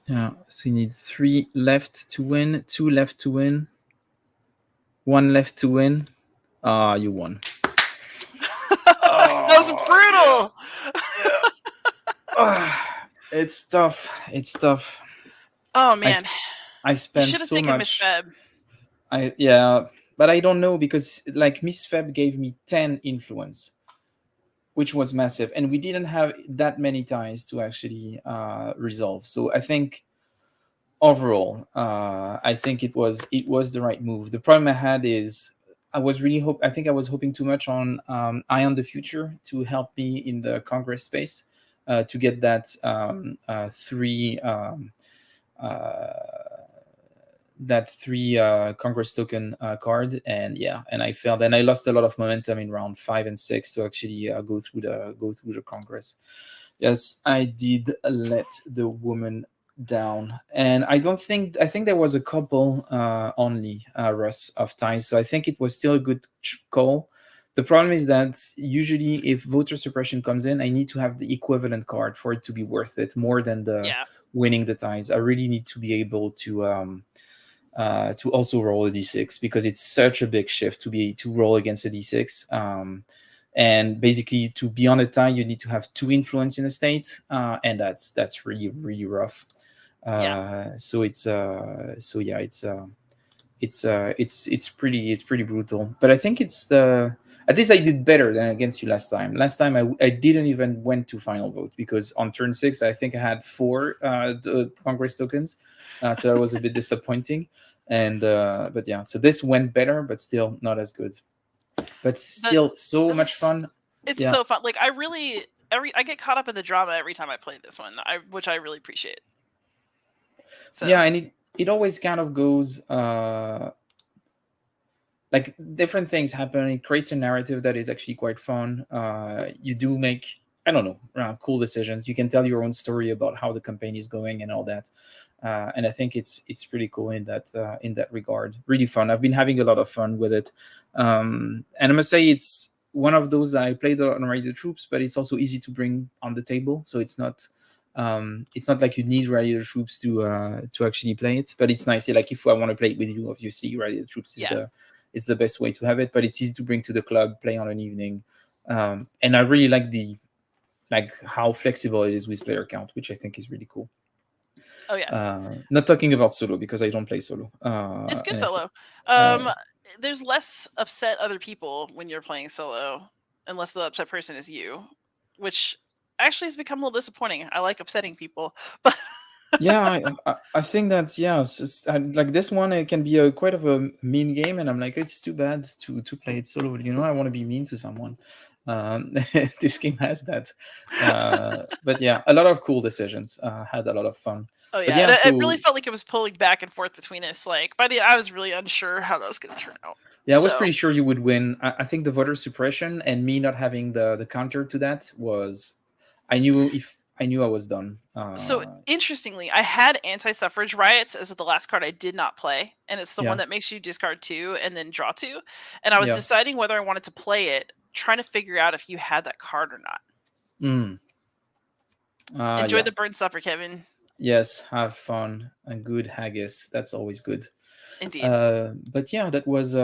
Yeah, so you need 3 left to win, 2 left to win, 1 left to win. You won. That was brutal. It's tough. It's tough. Oh man, I spent so much. You should have taken Miss Feb. But I don't know because like Miss Feb gave me 10 influence, which was massive, and we didn't have that many ties to actually resolve. So I think overall, I think it was the right move. The problem I had is I was hoping too much on Eye on the Future to help me in the Congress space to get that 3 Congress token card, and I failed, and I lost a lot of momentum in round 5 and 6 to actually go through the Congress. Yes, I did let the woman down, and I think there was a couple only Russ of ties, so I think it was still a good call. The problem is that usually if voter suppression comes in, I need to have the equivalent card for it to be worth it, more than the winning the ties. I really need to be able to also roll a d6, because it's such a big shift to roll against a d6. And basically, to be on a tie, you need to have 2 influence in a state, and that's really, really rough. So it's pretty brutal. But I think at least I did better than against you last time. Last time I didn't even went to final vote, because on turn 6 I think I had 4 Congress tokens, so that was a bit disappointing. And but yeah, so this went better, but still not as good. But still so much fun. It's so fun. Like I get caught up in the drama every time I play this one, which I really appreciate. So. Yeah, and it always kind of goes like different things happen. It creates a narrative that is actually quite fun. You do make, I don't know, cool decisions. You can tell your own story about how the campaign is going and all that. And I think it's pretty cool in that regard. Really fun. I've been having a lot of fun with it, and I must say it's one of those that I played a lot on Rally the Troops, but it's also easy to bring on the table. So it's not like you need Rally the Troops to actually play it. But it's nice. Like if I want to play it with you, obviously Rally the Troops is the best way to have it. But it's easy to bring to the club, play on an evening, and I really like how flexible it is with player count, which I think is really cool. Oh yeah. Not talking about solo because I don't play solo. It's good and solo. There's less upset other people when you're playing solo, unless the upset person is you, which actually has become a little disappointing. I like upsetting people, but yeah, I think that like this one, it can be quite of a mean game, and I'm like, it's too bad to play it solo. I want to be mean to someone. This game has that, but yeah, a lot of cool decisions. Had a lot of fun. oh But yeah, yeah, it really so felt like it was pulling back and forth between us. Like by the end, I was really unsure how that was going to turn out. yeah, I was So pretty sure you would win. I think the voter suppression and me not having the counter to that was, I knew I was done. so interestingly, I had anti-suffrage riots as the last card I did not play, and it's the one Yeah, that makes you discard 2 and then draw 2. And I was yeah, deciding whether I wanted to play it, trying to figure out if you had that card or not. mm. Enjoy Yeah. the burnt supper, Kevin. Yes, have fun and good haggis. That's always good. Indeed. But yeah, that was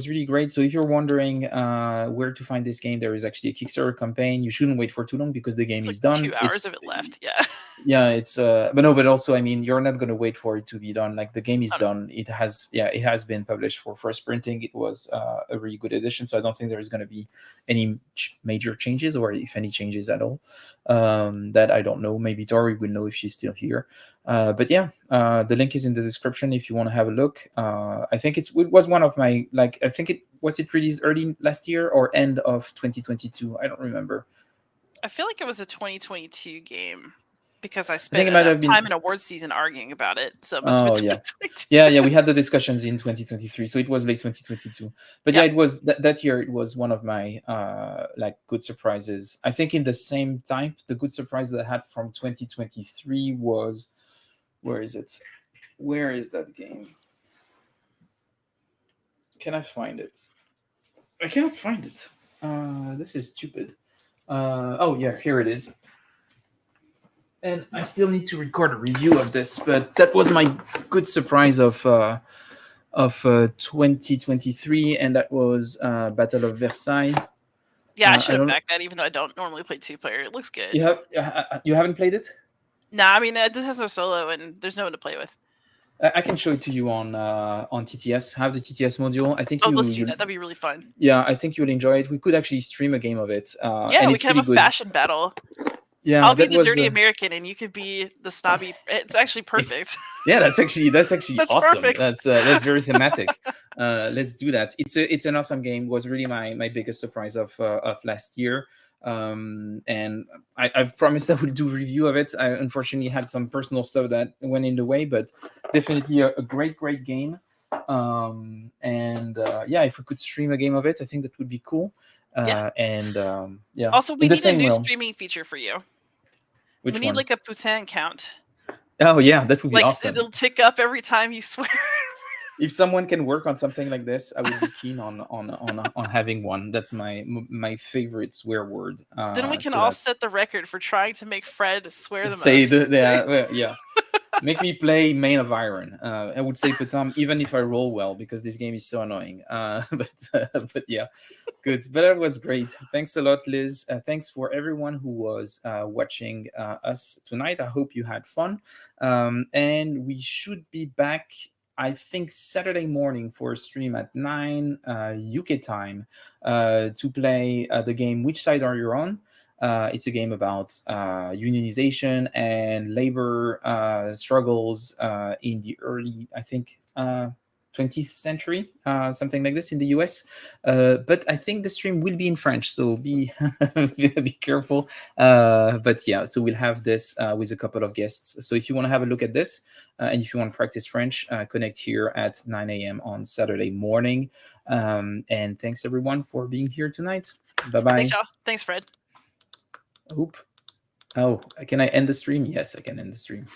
really great. So if you're wondering where to find this game, there is actually a Kickstarter campaign. You shouldn't wait for too long because the game It's like is done. 2 hours of it left. Yeah. Yeah, it's but no, but also I mean you're not going to wait for it to be done. Like the game is Oh, no. done. It has been published for first printing. It was a really good edition, so I don't think there is going to be any major changes, or if any changes at all. That I don't know. Maybe Tori will know if she's still here. But yeah, the link is in the description if you want to have a look. I think it was one of my, like, I think it released early last year or end of 2022. I don't remember. I feel like it was a 2022 game because I I think spent it might enough have been. time in awards season arguing about it. So it must have Oh been yeah, 2022. yeah. We had the discussions in 2023, so it was late 2022. But yeah, Yeah. it was that year. It was one of my like good surprises. I think in the same type, the good surprise that I had from 2023 was, where is it? Where is that game? Can I find it? I cannot find it. This is stupid. Oh yeah, here it is. And I still need to record a review of this, but that was my good surprise of 2023, and that was Battle of Versailles. Yeah, I I should have don't. backed that, even though I don't normally play 2-player. It looks good. You haven't played it? Nah, I mean, it just has no solo, and there's no one to play with. I can show it to you on TTS. Have the TTS module. I think Oh, let's do that. That'd be really fun. yeah, I think you'll enjoy it. We could actually stream a game of it. Yeah, And we it's can really have a good. fashion battle. Yeah, I'll be that the was. dirty American, and you could be the snobby. It's actually perfect. Yeah, that's actually That's awesome. perfect. That's very thematic. Let's do that. It's an awesome game. It was really my biggest surprise of last year. And I've promised I would do a review of it. I unfortunately had some personal stuff that went in the way, but definitely a great game. And yeah, if we could stream a game of it, I think that would be cool. Yeah. And yeah, Also, we in the need a same new realm. streaming feature for you. Which We need one? like a putain count. Oh yeah, that would be Like awesome. it'll tick up every time you swear. If someone can work on something like this, I would be keen on having one. That's my favorite swear word. Then we can So all that set the record for trying to make Fred swear the say most. yeah. Make me play Main of Iron. I would say Patam, even if I roll well, because this game is so annoying. But yeah, good. But that was great. Thanks a lot, Liz. Thanks for everyone who was watching us tonight. I hope you had fun. And we should be back, I think, Saturday morning for a stream at 9 UK time to play the game Which Side Are You On? It's a game about unionization and labor struggles in the early, I think, 20th century, something like this in the US. But I think the stream will be in French, so be be careful. But yeah, so we'll have this with a couple of guests. So if you want to have a look at this, and if you want to practice French, connect here at 9 a.m. on Saturday morning. And thanks everyone for being here tonight. Bye bye. Thanks, y'all. Thanks, Fred. Oop. Oh, can I end the stream? Yes, I can end the stream.